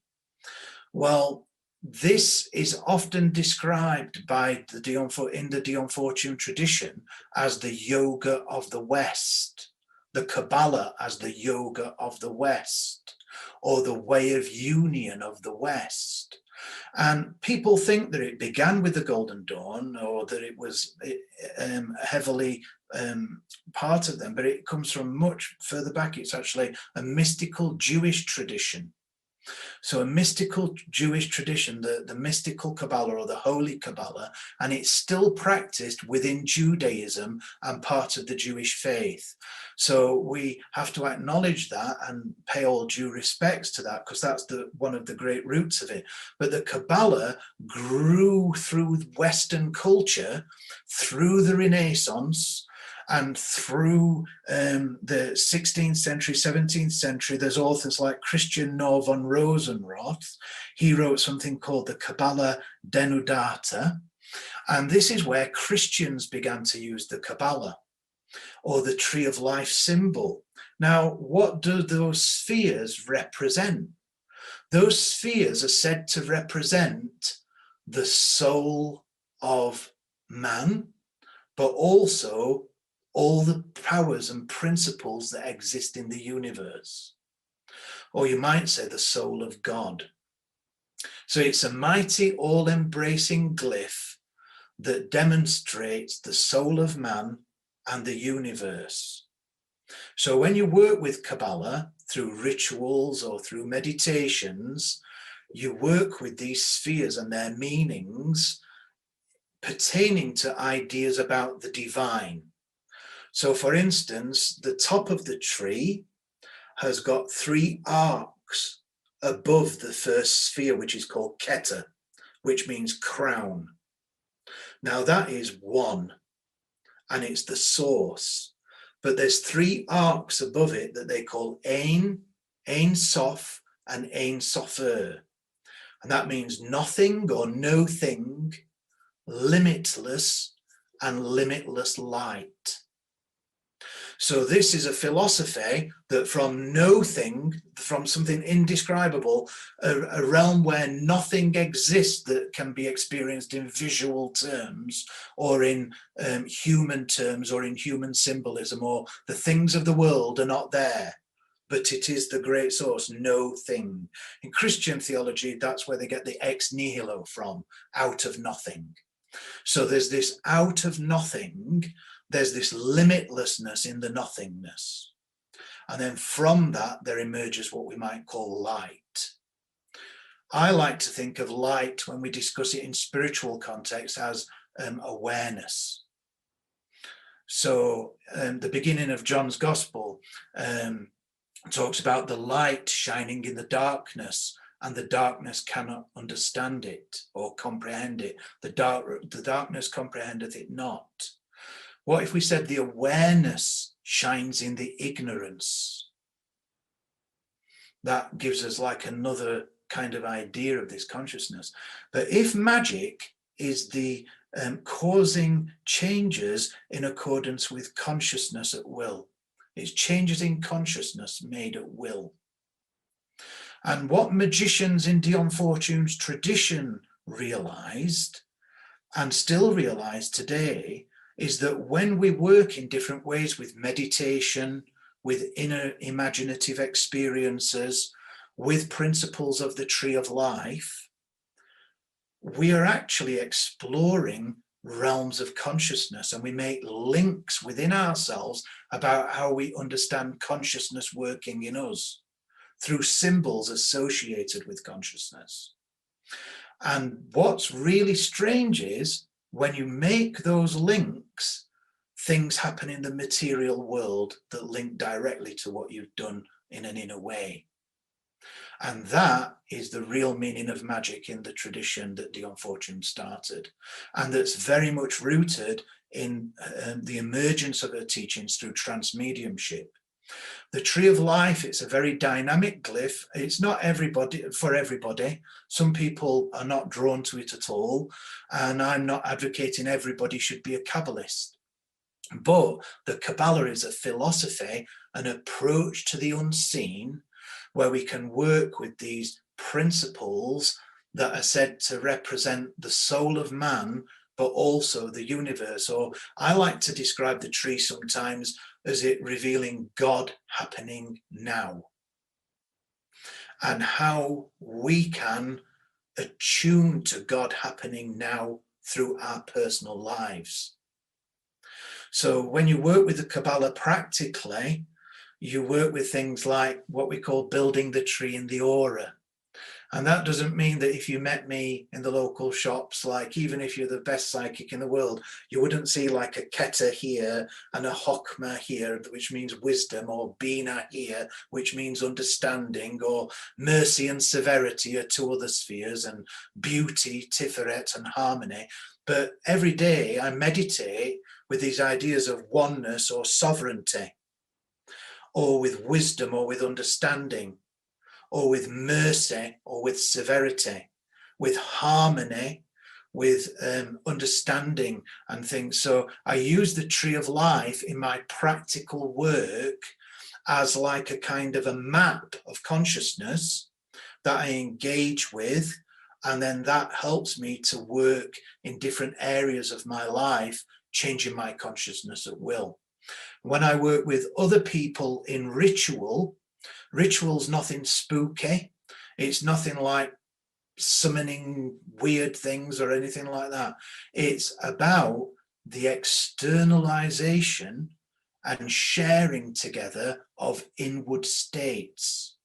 S2: Well, this is often described by in the Dion Fortune tradition as the yoga of the West, the Qabalah as the yoga of the West, or the way of union of the West. And people think that it began with the Golden Dawn, or that it was heavily part of them, but it comes from much further back. It's actually a mystical Jewish tradition. So a mystical Jewish tradition, the Mystical Qabalah or the Holy Qabalah, and it's still practiced within Judaism and part of the Jewish faith. So we have to acknowledge that and pay all due respects to that, because that's one of the great roots of it. But the Kabbalah grew through Western culture, through the Renaissance, and through the 16th century, 17th century. There's authors like Christian Nor von Rosenroth. He wrote something called the Kabbalah Denudata. And this is where Christians began to use the Kabbalah, or the Tree of Life symbol. Now, what do those spheres represent? Those spheres are said to represent the soul of man, but also all the powers and principles that exist in the universe. Or you might say the soul of God. So it's a mighty, all-embracing glyph that demonstrates the soul of man and the universe. So when you work with Kabbalah through rituals or through meditations, you work with these spheres and their meanings pertaining to ideas about the divine. So for instance, the top of the tree has got 3 arcs above the first sphere, which is called Keter, which means crown. Now that is one, and it's the source. But there's 3 arcs above it that they call Ein, Ein Sof, and Ein Sofer. And that means nothing or no thing, limitless, and limitless light. So this is a philosophy that from nothing, from something indescribable, a realm where nothing exists that can be experienced in visual terms or in human terms or in human symbolism, or the things of the world are not there, but it is the great source, no thing. In Christian theology, that's where they get the ex nihilo from, out of nothing. So there's this out of nothing, there's this limitlessness in the nothingness. And then from that, there emerges what we might call light. I like to think of light when we discuss it in spiritual context as awareness. So the beginning of John's Gospel talks about the light shining in the darkness, and the darkness cannot understand it or comprehend it. The darkness comprehendeth it not. What if we said the awareness shines in the ignorance? That gives us like another kind of idea of this consciousness. But if magic is the causing changes in accordance with consciousness at will, it's changes in consciousness made at will. And what magicians in Dion Fortune's tradition realized, and still realize today, is that when we work in different ways with meditation, with inner imaginative experiences, with principles of the tree of life, we are actually exploring realms of consciousness, and we make links within ourselves about how we understand consciousness working in us through symbols associated with consciousness. And what's really strange is when you make those links, things happen in the material world that link directly to what you've done in an inner way. And that is the real meaning of magic in the tradition that Dion Fortune started, and that's very much rooted in the emergence of her teachings through trance mediumship. The tree of life, it's a very dynamic glyph. It's not for everybody. Some people are not drawn to it at all, and I'm not advocating everybody should be a Kabbalist. But the Kabbalah is a philosophy, an approach to the unseen, where we can work with these principles that are said to represent the soul of man, but also the universe. Or I like to describe the tree sometimes as it revealing God happening now, and how we can attune to God happening now through our personal lives. So when you work with the Kabbalah practically, you work with things like what we call building the tree in the aura. And that doesn't mean that if you met me in the local shops, like even if you're the best psychic in the world, you wouldn't see like a Keta here and a Hokmah here, which means wisdom, or Bina here, which means understanding, or mercy and severity are two other spheres, and beauty, Tiferet, and harmony. But every day I meditate with these ideas of oneness or sovereignty, or with wisdom, or with understanding, or with mercy, or with severity, with harmony, with understanding and things. So I use the tree of life in my practical work as like a kind of a map of consciousness that I engage with, and then that helps me to work in different areas of my life, changing my consciousness at will. When I work with other people in ritual's nothing spooky. It's nothing like summoning weird things or anything like that. It's about the externalization and sharing together of inward states.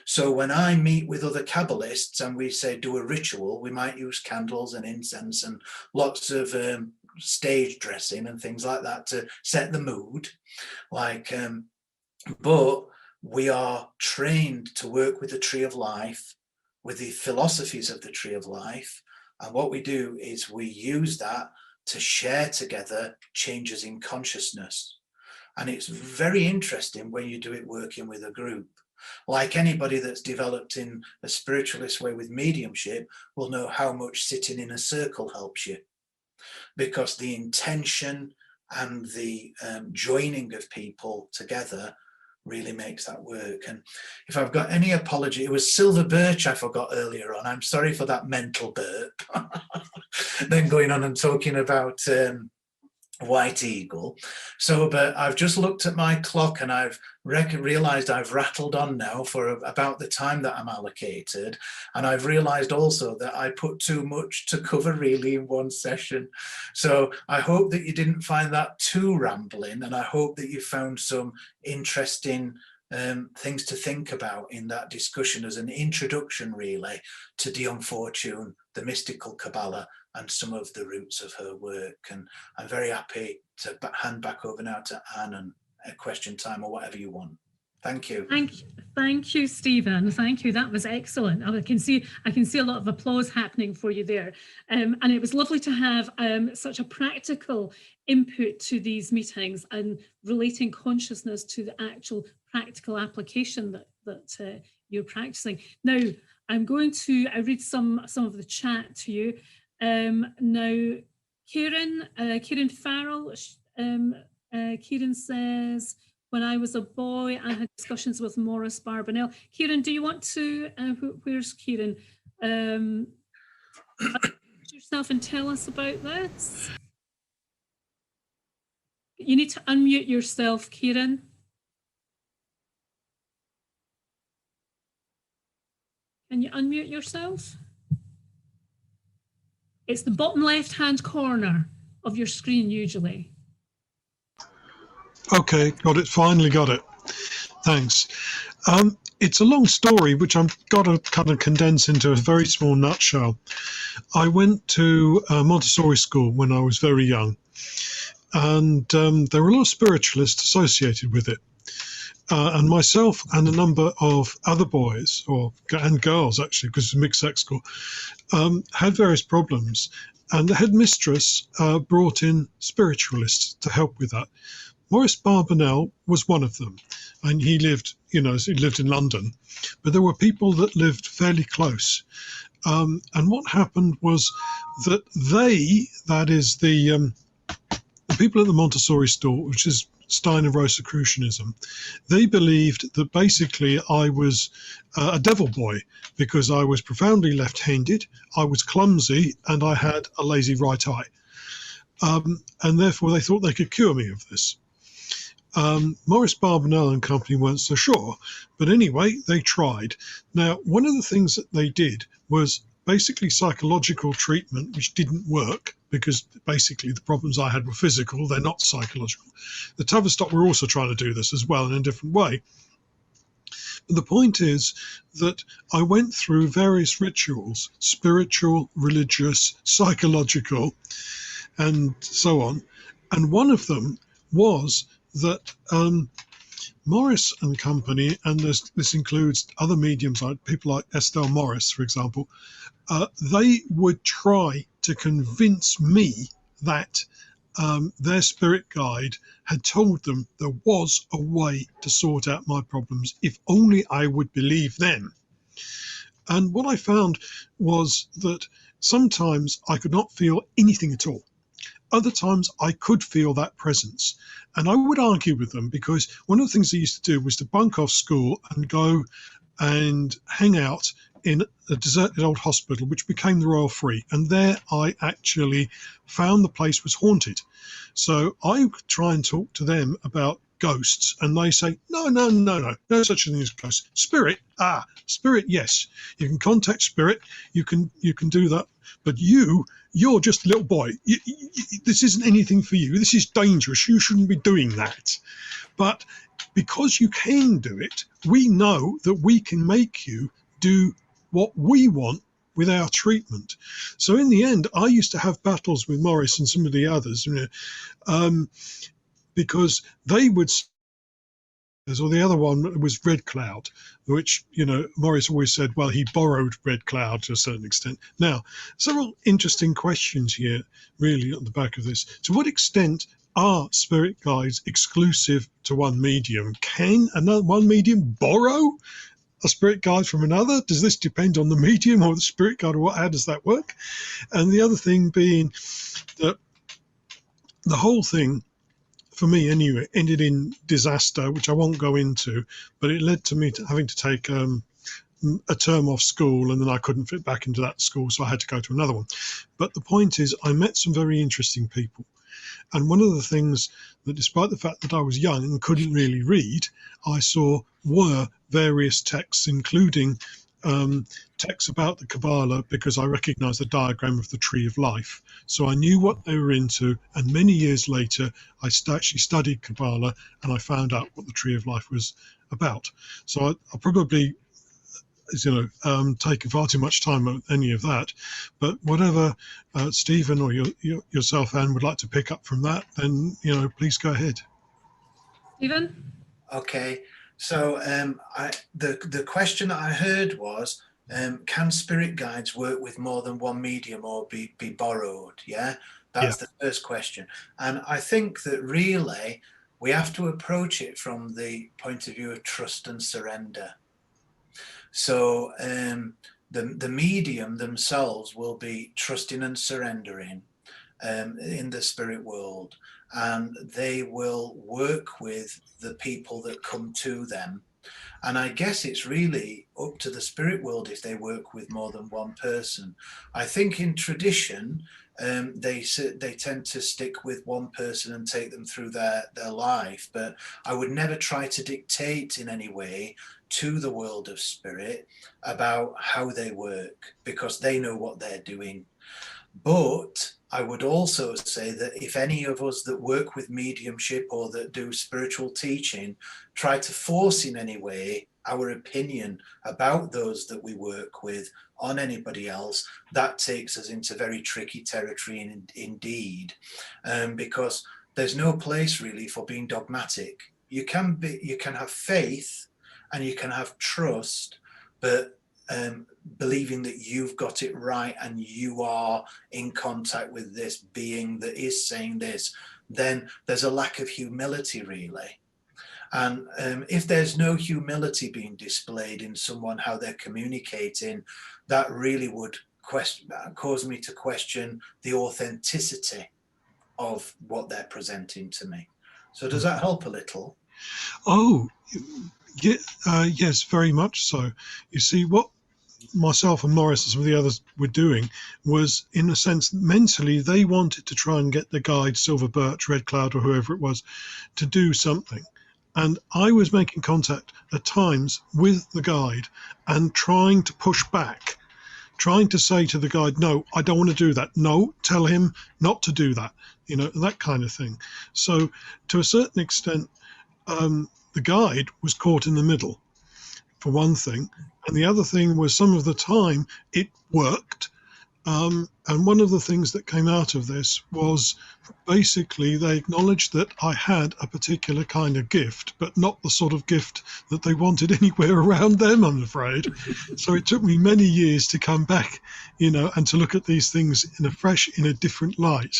S2: So when I meet with other Kabbalists and we say do a ritual, we might use candles and incense and lots of stage dressing and things like that to set the mood. But we are trained to work with the tree of life, with the philosophies of the tree of life. And what we do is we use that to share together changes in consciousness. And it's very interesting when you do it working with a group. Like anybody that's developed in a spiritualist way with mediumship will know how much sitting in a circle helps you, because the intention and the joining of people together really makes that work. And if I've got any apology, it was silver birch I forgot earlier on. I'm sorry for that mental burp. Then going on and talking about White Eagle. So, but I've just looked at my clock and I've realized I've rattled on now for about the time that I'm allocated. And I've realized also that I put too much to cover really in one session. So I hope that you didn't find that too rambling, and I hope that you found some interesting things to think about in that discussion as an introduction really to Dion Fortune, the Mystical Qabalah, and some of the roots of her work. And I'm very happy to hand back over now to Anne and a question time or whatever you want. Thank you.
S1: Thank you, Stephen. Thank you. That was excellent. I can see a lot of applause happening for you there. And it was lovely to have such a practical input to these meetings and relating consciousness to the actual practical application that you're practicing. Now, I'm going to read some of the chat to you. Now, Kieran Farrell, Kieran says, when I was a boy, I had discussions with Maurice Barbanel. Kieran, do you want to, where's Kieran? Introduce yourself and tell us about this. You need to unmute yourself, Kieran. Can you unmute yourself? It's the bottom left-hand corner of your screen usually.
S3: Okay, got it. Finally got it. Thanks. It's a long story, which I've got to kind of condense into a very small nutshell. I went to Montessori school when I was very young, and there were a lot of spiritualists associated with it. And myself and a number of other boys and girls, actually, because it's a mixed sex school, had various problems. And the headmistress brought in spiritualists to help with that. Maurice Barbanel was one of them, and he lived in London, but there were people that lived fairly close. And what happened was that that is the people at the Montessori school, which is Steiner Rosicrucianism, they believed that basically I was a devil boy because I was profoundly left-handed, I was clumsy, and I had a lazy right eye. And therefore they thought they could cure me of this. Maurice Barbanel and company weren't so sure, but anyway, they tried. Now, one of the things that they did was basically psychological treatment, which didn't work because basically the problems I had were physical, they're not psychological. The Tavistock were also trying to do this as well in a different way. But the point is that I went through various rituals, spiritual, religious, psychological, and so on. And one of them was that Morris and company, and this includes other mediums, like people like Estelle Morris, for example, they would try to convince me that their spirit guide had told them there was a way to sort out my problems if only I would believe them. And what I found was that sometimes I could not feel anything at all. Other times I could feel that presence. And I would argue with them because one of the things they used to do was to bunk off school and go and hang out in a deserted old hospital, which became the Royal Free. And there I actually found the place was haunted. So I would try and talk to them about ghosts, and they say, no such a thing as ghosts. Spirit, spirit, yes. You can contact spirit, you can do that. But you're just a little boy. This isn't anything for you. This is dangerous. You shouldn't be doing that. But because you can do it, we know that we can make you do what we want with our treatment. So in the end, I used to have battles with Morris and some of the others, because they would, or the other one was Red Cloud, which, Morris always said, well, he borrowed Red Cloud to a certain extent. Now, several interesting questions here, really, at the back of this. To what extent are spirit guides exclusive to one medium? Can one medium borrow a spirit guide from another? Does this depend on the medium or the spirit guide, or how does that work? And the other thing being that the whole thing, for me anyway, ended in disaster, which I won't go into, but it led to me having to take a term off school, and then I couldn't fit back into that school, so I had to go to another one. But the point is, I met some very interesting people, And one of the things that, despite the fact that I was young and couldn't really read, I saw were various texts, including texts about the Kabbalah, because I recognized the diagram of the Tree of Life. So I knew what they were into. And many years later, I actually studied Kabbalah and I found out what the Tree of Life was about. So I probably, taken far too much time on any of that. But whatever Stephen or yourself, Anne, would like to pick up from that, then, please go ahead.
S1: Stephen?
S2: Okay. So the question that I heard was, can spirit guides work with more than one medium or be borrowed? Yeah, that's the first question. And I think that really we have to approach it from the point of view of trust and surrender. So the medium themselves will be trusting and surrendering in the spirit world, and they will work with the people that come to them. And I guess it's really up to the spirit world if they work with more than one person. I think in tradition, they tend to stick with one person and take them through their life. But I would never try to dictate in any way to the world of spirit about how they work, because they know what they're doing. But I would also say that if any of us that work with mediumship or that do spiritual teaching try to force in any way our opinion about those that we work with on anybody else, that takes us into very tricky territory indeed, because there's no place really for being dogmatic. You can have faith and you can have trust, but believing that you've got it right and you are in contact with this being that is saying this, then there's a lack of humility really. And if there's no humility being displayed in someone, how they're communicating, that really would cause me to question the authenticity of what they're presenting to me. So does that help a little?
S3: Oh, yeah, yes, very much so. You see, what myself and Morris and some of the others were doing was, in a sense, mentally, they wanted to try and get the guide, Silver Birch, Red Cloud, or whoever it was, to do something. And I was making contact at times with the guide and trying to push back, trying to say to the guide, no, I don't want to do that. No, tell him not to do that, that kind of thing. So to a certain extent, the guide was caught in the middle, for one thing. And the other thing was, some of the time it worked. And one of the things that came out of this was basically they acknowledged that I had a particular kind of gift, but not the sort of gift that they wanted anywhere around them, I'm afraid. So it took me many years to come back, and to look at these things in a different light.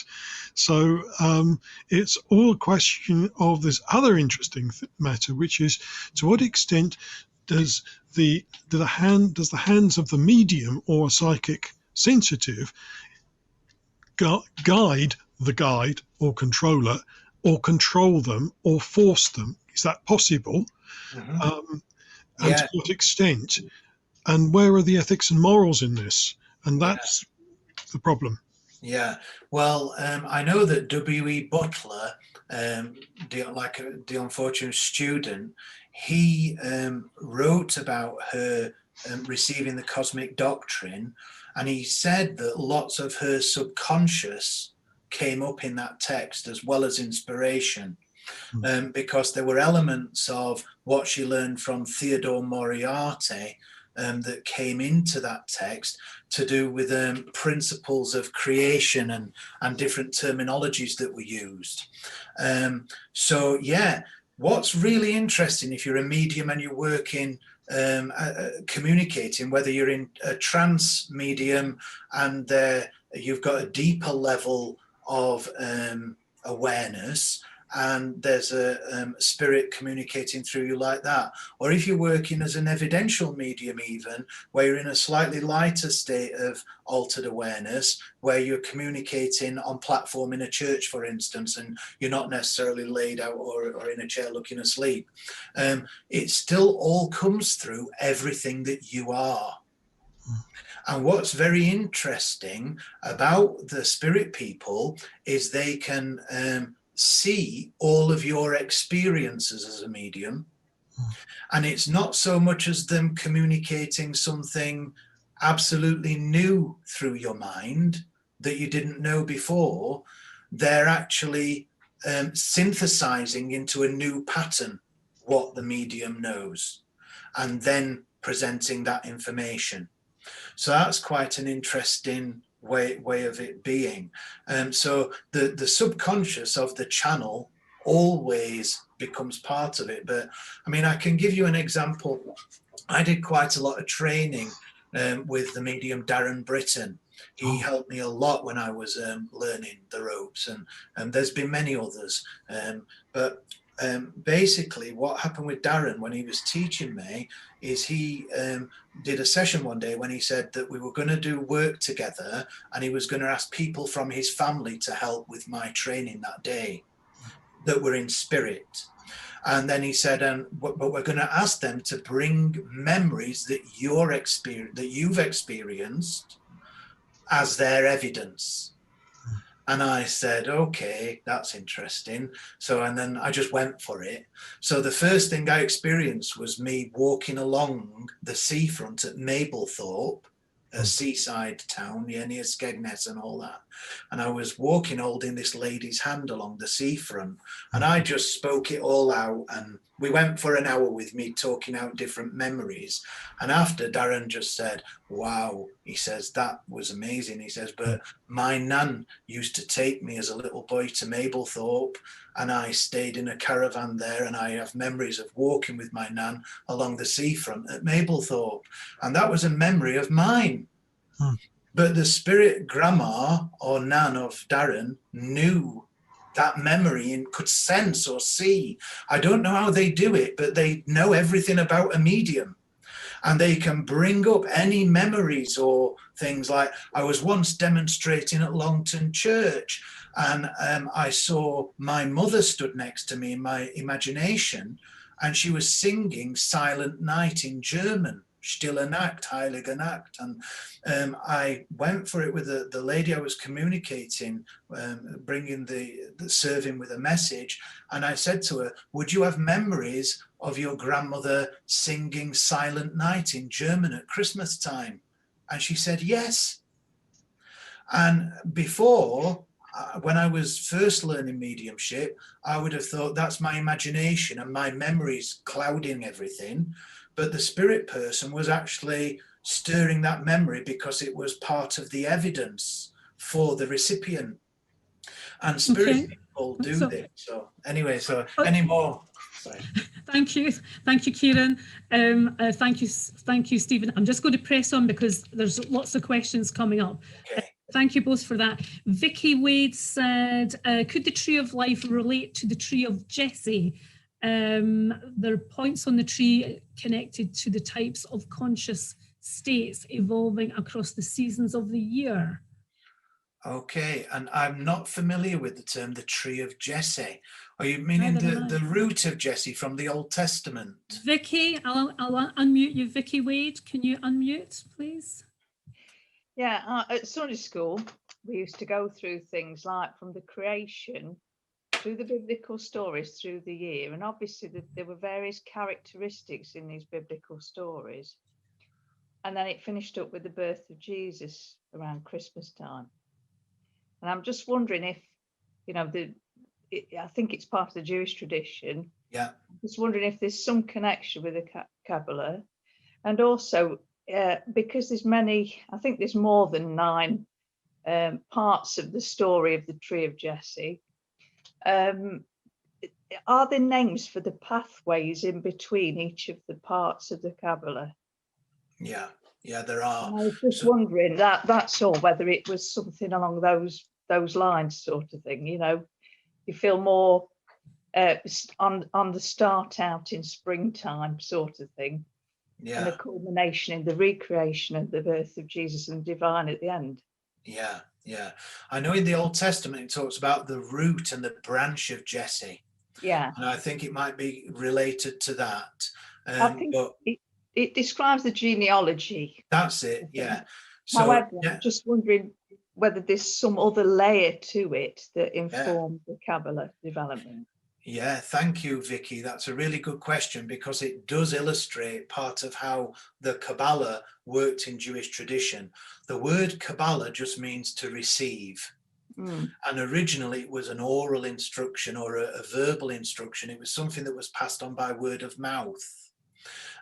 S3: So it's all a question of this other interesting matter, which is, to what extent does the hands of the medium or psychic sensitive guide the guide or controller, or control them or force them? Is that possible? Mm-hmm. And to what extent? And where are the ethics and morals in this? And that's the problem.
S2: Yeah, well, I know that W.E. Butler, like a Dion Fortune student, he wrote about her receiving the Cosmic Doctrine, and he said that lots of her subconscious came up in that text as well as inspiration, because there were elements of what she learned from Theodore Moriarty that came into that text to do with principles of creation and different terminologies that were used. So yeah, what's really interesting, if you're a medium and you're working communicating, whether you're in a trance medium and you've got a deeper level of awareness, and there's a spirit communicating through you like that, or if you're working as an evidential medium, even where you're in a slightly lighter state of altered awareness, where you're communicating on platform in a church, for instance, and you're not necessarily laid out or in a chair looking asleep, it still all comes through everything that you are. And what's very interesting about the spirit people is they can see all of your experiences as a medium. And it's not so much as them communicating something absolutely new through your mind that you didn't know before. They're actually synthesizing into a new pattern what the medium knows, and then presenting that information. So that's quite an interesting way of it being. So the subconscious of the channel always becomes part of it. But I mean, I can give you an example. I did quite a lot of training with the medium Darren Britton. He helped me a lot when I was learning the ropes, and there's been many others. But basically what happened with Darren when he was teaching me is he did a session one day when he said that we were going to do work together, and he was going to ask people from his family to help with my training that day that were in spirit. And then he said, but we're going to ask them to bring memories that you've experienced as their evidence. And I said, okay, that's interesting. So, and then I just went for it. So the first thing I experienced was me walking along the seafront at Mablethorpe, a seaside town near Skegness and all that. And I was walking holding this lady's hand along the seafront, and I just spoke it all out. And we went for an hour with me talking out different memories. And after, Darren just said, wow, he says, that was amazing. He says, but my nan used to take me as a little boy to Mablethorpe, and I stayed in a caravan there, and I have memories of walking with my nan along the seafront at Mablethorpe. And that was a memory of mine. But the spirit grandma or nan of Darren knew that memory and could sense or see. I don't know how they do it, but they know everything about a medium. And they can bring up any memories or things. Like I was once demonstrating at Longton Church, and I saw my mother stood next to me in my imagination, and she was singing Silent Night in German, Stille Nacht, Heilige Nacht. And I went for it with the lady I was communicating, bringing serving with a message. And I said to her, would you have memories of your grandmother singing Silent Night in German at Christmas time? And she said, yes. And before, when I was first learning mediumship, I would have thought that's my imagination and my memories clouding everything. But the spirit person was actually stirring that memory because it was part of the evidence for the recipient. And spirit people do this. So anyway, any more? Sorry.
S1: Thank you, Kieran. Thank you, Stephen. I'm just going to press on because there's lots of questions coming up.
S2: Okay.
S1: Thank you both for that. Vicky Wade said, could the tree of life relate to the tree of Jesse? There are points on the tree connected to the types of conscious states evolving across the seasons of the year.
S2: Okay, and I'm not familiar with the term the tree of Jesse. Are you meaning the root of Jesse from the Old Testament?
S1: Vicky, I'll unmute you. Vicky Wade, can you unmute, please?
S4: Yeah, at Sunday school, we used to go through things like from the creation through the biblical stories through the year, and obviously there were various characteristics in these biblical stories, and then it finished up with the birth of Jesus around Christmas time. And I'm just wondering if, you know, I think it's part of the Jewish tradition.
S2: Yeah.
S4: I'm just wondering if there's some connection with the Kabbalah, and also because there's many, I think there's more than 9 parts of the story of the tree of Jesse. Are there names for the pathways in between each of the parts of the Kabbalah?
S2: Yeah, there are.
S4: And I was just wondering that's all, whether it was something along those lines, sort of thing. You know, you feel more on the start out in springtime, sort of thing. Yeah. And the culmination in the recreation and the birth of Jesus and the divine at the end.
S2: Yeah. I know in the Old Testament it talks about the root and the branch of Jesse.
S4: Yeah.
S2: And I think it might be related to that.
S4: I think it describes the genealogy.
S2: That's it, yeah. So,
S4: however,
S2: yeah.
S4: I'm just wondering whether there's some other layer to it that informed the Kabbalah development.
S2: Yeah, thank you, Vicky. That's a really good question, because it does illustrate part of how the Kabbalah worked in Jewish tradition. The word Kabbalah just means to receive. And originally it was an oral instruction or a verbal instruction. It was something that was passed on by word of mouth.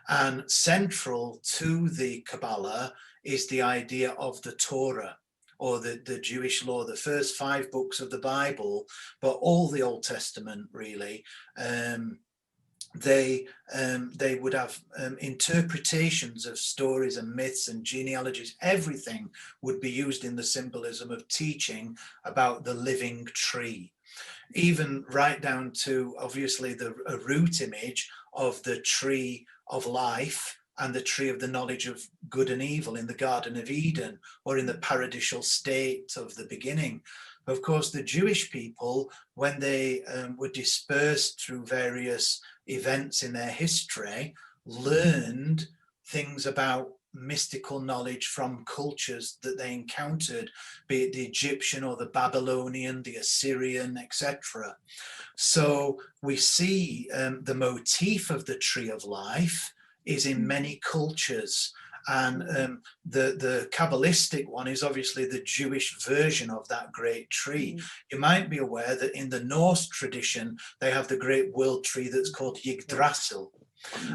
S2: And central to the Kabbalah is the idea of the Torah, or the Jewish law, the first 5 books of the Bible, but all the Old Testament really. They would have interpretations of stories and myths and genealogies. Everything would be used in the symbolism of teaching about the living tree, even right down to obviously a root image of the tree of life and the tree of the knowledge of good and evil in the Garden of Eden, or in the paradisial state of the beginning. Of course, the Jewish people, when they were dispersed through various events in their history, learned things about mystical knowledge from cultures that they encountered, be it the Egyptian or the Babylonian, the Assyrian, etc. So we see the motif of the tree of life is in many cultures. And the Kabbalistic one is obviously the Jewish version of that great tree. You might be aware that in the Norse tradition, they have the great world tree that's called Yggdrasil.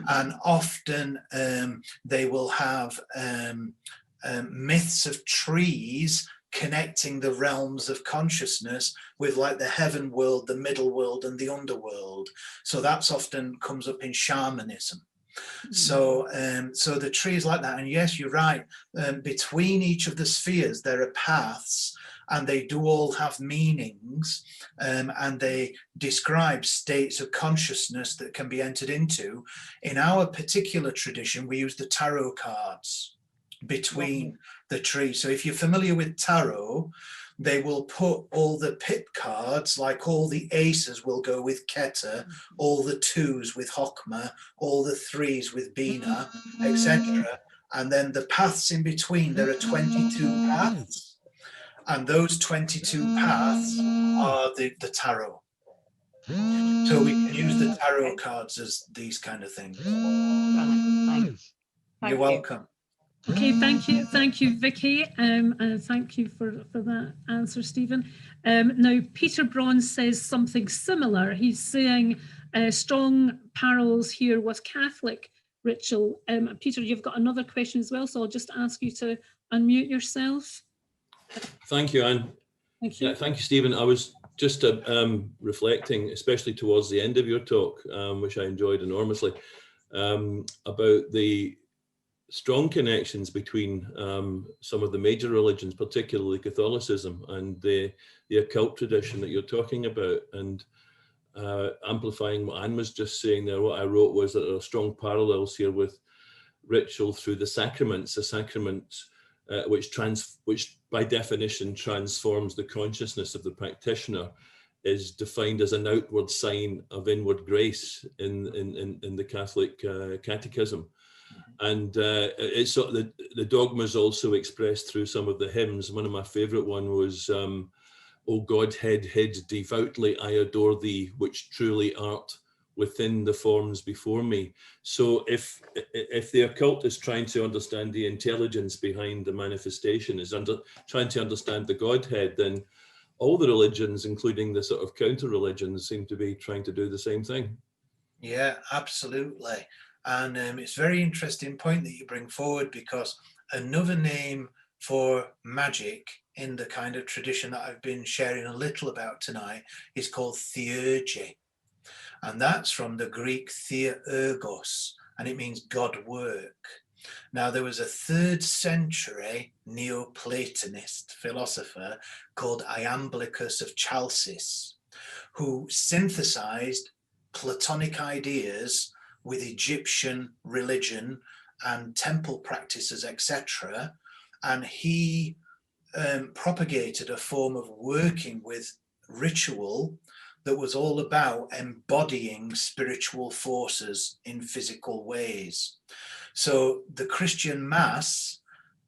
S2: And often they will have myths of trees connecting the realms of consciousness with, like, the heaven world, the middle world, and the underworld. So that's often comes up in shamanism. So the tree is like that. And yes, you're right. Between each of the spheres, there are paths, and they do all have meanings, and they describe states of consciousness that can be entered into. In our particular tradition, we use the tarot cards between the tree. So if you're familiar with tarot, they will put all the pip cards, like all the aces will go with Keter, all the 2s with Hokmah, all the 3s with Bina, etc. And then the paths in between, there are 22 paths. And those 22 paths are the tarot. So we can use the tarot cards as these kind of things.
S4: Thanks.
S2: You're welcome.
S1: Okay, thank you, Vicky, and thank you for that answer, Stephen. Now, Peter Braun says something similar. He's saying strong parallels here with Catholic ritual. Peter, you've got another question as well, so I'll just ask you to unmute yourself.
S5: Thank you, Anne.
S1: Thank you.
S5: Yeah, thank you, Stephen. I was just reflecting, especially towards the end of your talk, which I enjoyed enormously, about the strong connections between some of the major religions, particularly Catholicism, and the occult tradition that you're talking about. And amplifying what Anne was just saying there, what I wrote was that there are strong parallels here with ritual through the sacraments, which by definition transforms the consciousness of the practitioner, is defined as an outward sign of inward grace in the Catholic Catechism. And it's sort of the dogma is also expressed through some of the hymns. One of my favorite one was, O Godhead hid devoutly I adore thee, which truly art within the forms before me. So if the occult is trying to understand the intelligence behind the manifestation, is trying to understand the Godhead, then all the religions, including the sort of counter religions, seem to be trying to do the same thing.
S2: Yeah, absolutely. And it's a very interesting point that you bring forward, because another name for magic in the kind of tradition that I've been sharing a little about tonight is called theurgy. And that's from the Greek theurgos, and it means God work. Now, there was a 3rd century Neoplatonist philosopher called Iamblichus of Chalcis, who synthesized Platonic ideas with Egyptian religion and temple practices, etc. And he propagated a form of working with ritual that was all about embodying spiritual forces in physical ways. So the Christian Mass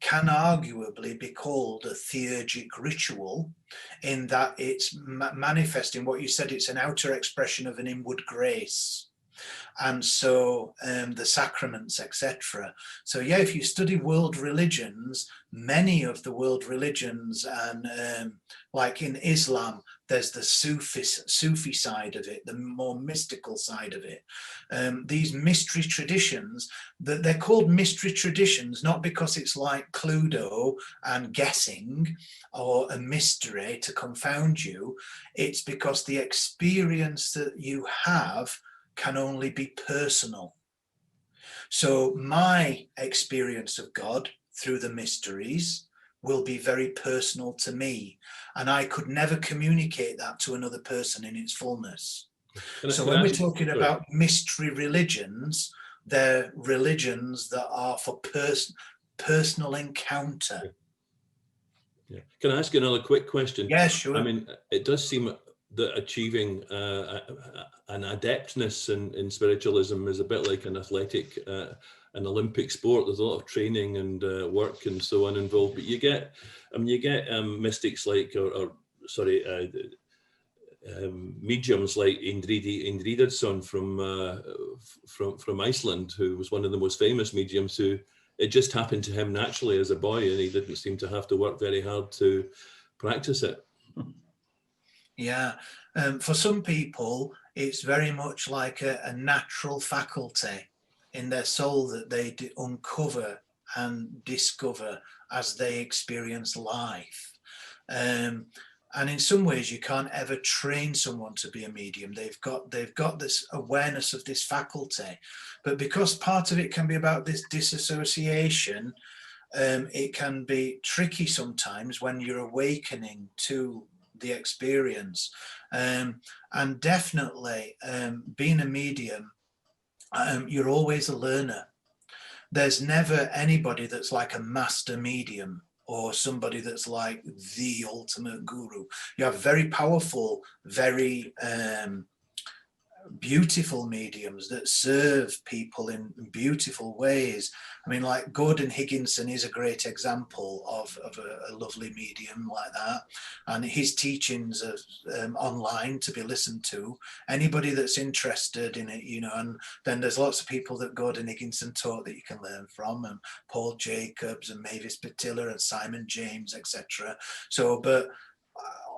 S2: can arguably be called a theurgic ritual, in that it's manifesting what you said, it's an outer expression of an inward grace. And so the sacraments, etc. So yeah, if you study world religions, many of the world religions, and like in Islam, there's the Sufi side of it, the more mystical side of it. These mystery traditions, they're called mystery traditions, not because it's like Cluedo and guessing or a mystery to confound you. It's because the experience that you have can only be personal. So my experience of God through the mysteries will be very personal to me, and I could never communicate that to another person in its fullness. So when we're talking about mystery religions, they're religions that are for personal encounter.
S5: Yeah. Can I ask you another quick question?
S2: Yeah, sure.
S5: I mean, it does seem that achieving an adeptness in spiritualism is a bit like an athletic, an Olympic sport. There's a lot of training and work and so on involved. But you get, mystics like, mediums like Indridason from Iceland, who was one of the most famous mediums, who it just happened to him naturally as a boy, and he didn't seem to have to work very hard to practice it.
S2: Yeah, for some people, it's very much like a natural faculty in their soul that they uncover and discover as they experience life. And in some ways, you can't ever train someone to be a medium. They've got this awareness of this faculty, but because part of it can be about this disassociation, it can be tricky sometimes when you're awakening to the experience. And definitely being a medium, you're always a learner. There's never anybody that's like a master medium or somebody that's like the ultimate guru. You have very powerful, very beautiful mediums that serve people in beautiful ways. I mean, like Gordon Higginson is a great example of a lovely medium like that, and his teachings are online to be listened to. Anybody that's interested in it, you know, and then there's lots of people that Gordon Higginson taught that you can learn from, and Paul Jacobs and Mavis Pattilla and Simon James, etc. So, but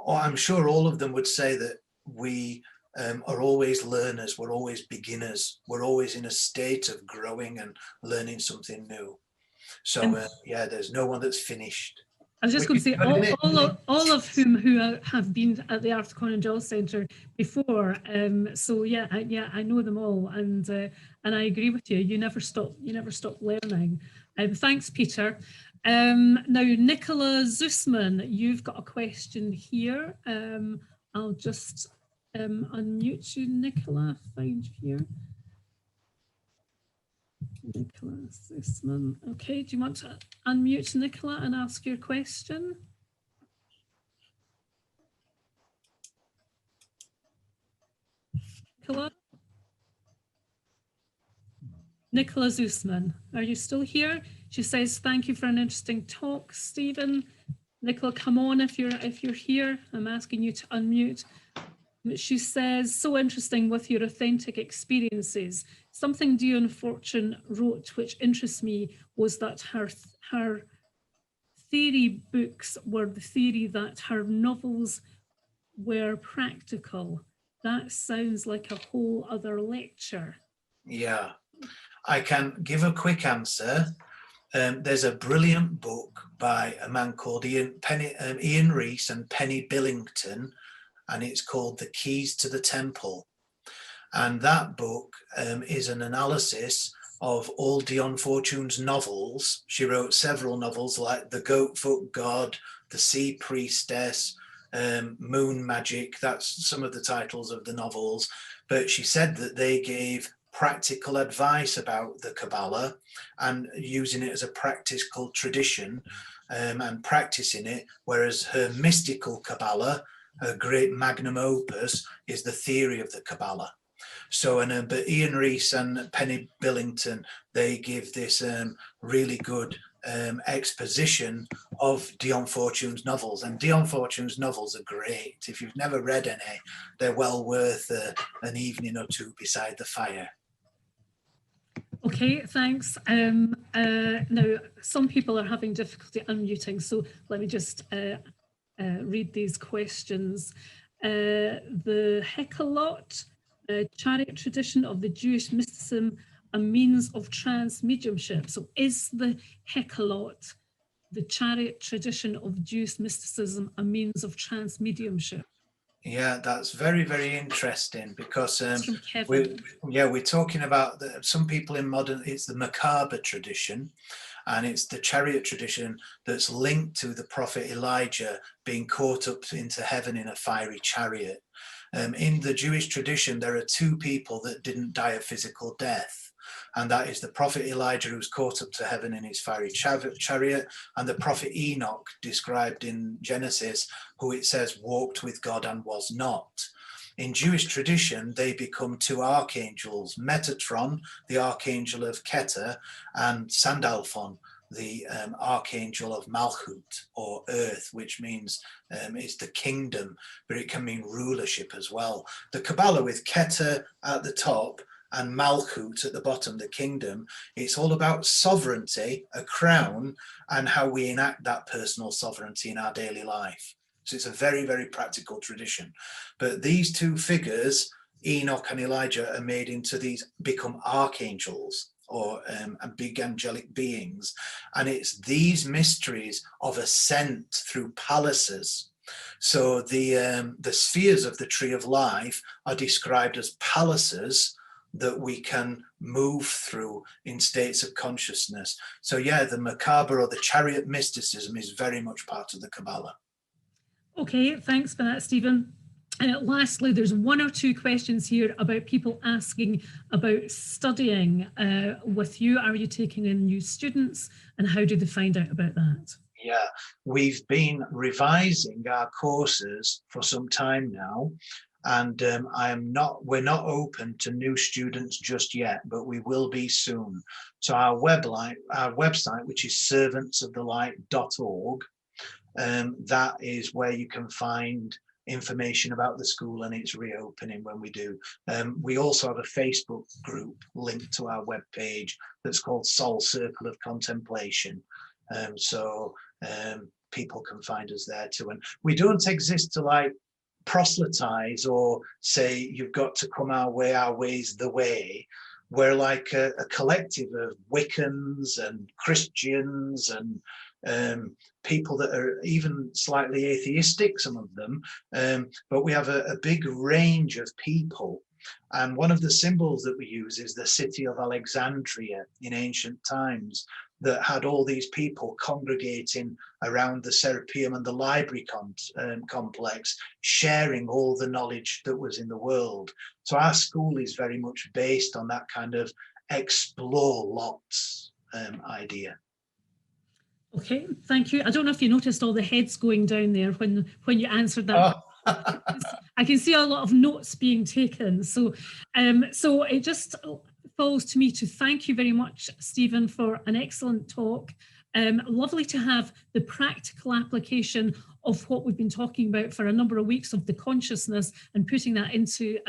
S2: I'm sure all of them would say that we are always learners, we're always beginners, we're always in a state of growing and learning something new. So yeah, there's no one that's finished.
S1: I was just going to say, all of whom who have been at the Arthur Conan Doyle Centre before. So yeah, I know them all, and I agree with you. You never stop learning. Thanks, Peter. Now, Nicola Zusman, you've got a question here. I'll just unmute you, Nicola. Find you here. Nicola Zusman. Okay, do you want to unmute Nicola and ask your question? Nicola Zusman, are you still here? She says, thank you for an interesting talk, Stephen. Nicola, come on if you're here. I'm asking you to unmute. She says, so interesting with your authentic experiences. Something Dion Fortune wrote, which interests me, was that her theory books were the theory that her novels were practical. That sounds like a whole other lecture.
S2: Yeah, I can give a quick answer. There's a brilliant book by a man called Ian Rees and Penny Billington, and it's called The Keys to the Temple. And that book is an analysis of all Dion Fortune's novels. She wrote several novels like The Goatfoot God, The Sea Priestess, Moon Magic. That's some of the titles of the novels. But she said that they gave practical advice about the Kabbalah and using it as a practical tradition and practicing it, whereas her Mystical Qabalah, her great magnum opus, is the theory of the Kabbalah. So, but Ian Rees and Penny Billington, they give this really good exposition of Dion Fortune's novels. And Dion Fortune's novels are great. If you've never read any, they're well worth an evening or two beside the fire.
S1: Okay, thanks. Now, some people are having difficulty unmuting, so let me just read these questions. The Heckalot, chariot tradition of the Jewish mysticism, a means of trance mediumship. So is the Heckalot, the chariot tradition of Jewish mysticism, a means of trance mediumship?
S2: Yeah, that's very, very interesting, because
S1: From Kevin.
S2: we're talking about some people in modern, it's the macabre tradition, and it's the chariot tradition that's linked to the prophet Elijah being caught up into heaven in a fiery chariot. In the Jewish tradition, there are two people that didn't die a physical death, and that is the prophet Elijah, who's caught up to heaven in his fiery chariot, and the prophet Enoch, described in Genesis, who it says walked with God and was not. In Jewish tradition, they become two archangels, Metatron, the archangel of Keter, and Sandalphon, the archangel of Malchut, or earth, which means it's the kingdom, but it can mean rulership as well. The Kabbalah, with Keter at the top and Malchut at the bottom, the kingdom, it's all about sovereignty, a crown, and how we enact that personal sovereignty in our daily life. So it's a very, very practical tradition. But these two figures, Enoch and Elijah, are made into these, become archangels, or big angelic beings. And it's these mysteries of ascent through palaces. So the spheres of the tree of life are described as palaces that we can move through in states of consciousness. So yeah, the macabre or the chariot mysticism is very much part of the Kabbalah. Okay, thanks for that, Stephen. Lastly, there's one or two questions here about people asking about studying with you. Are you taking in new students, and how do they find out about that? Yeah, we've been revising our courses for some time now, and we're not open to new students just yet, but we will be soon. So our website, which is servantsofthelight.org, that is where you can find information about the school and its reopening when we do. We also have a Facebook group linked to our webpage that's called Soul Circle of Contemplation. So people can find us there too. And we don't exist to like proselytize or say you've got to come our way's the way. We're like a collective of Wiccans and Christians and people that are even slightly atheistic, some of them, but we have a big range of people. And one of the symbols that we use is the city of Alexandria in ancient times, that had all these people congregating around the Serapeum and the library complex, sharing all the knowledge that was in the world. So our school is very much based on that kind of explore lots idea. Okay, thank you. I don't know if you noticed all the heads going down there when you answered that. Oh. I can see a lot of notes being taken. So it just falls to me to thank you very much, Stephen, for an excellent talk. Lovely to have the practical application of what we've been talking about for a number of weeks of the consciousness and putting that into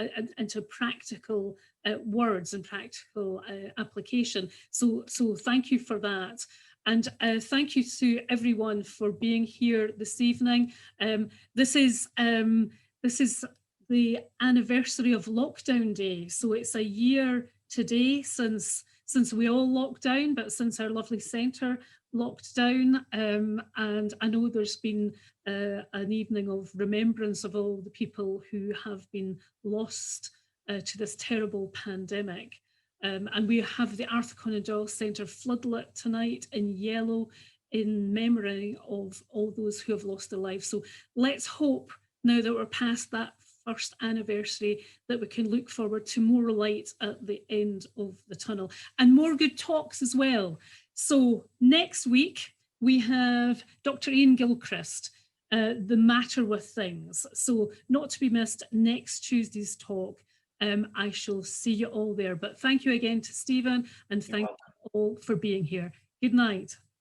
S2: practical words and practical application. So thank you for that. And thank you to everyone for being here this evening. This is the anniversary of lockdown day. So it's a year today since we all locked down, but since our lovely centre locked down. And I know there's been an evening of remembrance of all the people who have been lost to this terrible pandemic. And we have the Arthur Conan Doyle Centre floodlit tonight in yellow in memory of all those who have lost their lives. So let's hope now that we're past that first anniversary that we can look forward to more light at the end of the tunnel and more good talks as well. So next week we have Dr. Ian Gilchrist, The Matter with Things. So not to be missed, next Tuesday's talk. I shall see you all there. But thank you again to Stephen, and thank you all for being here. Good night.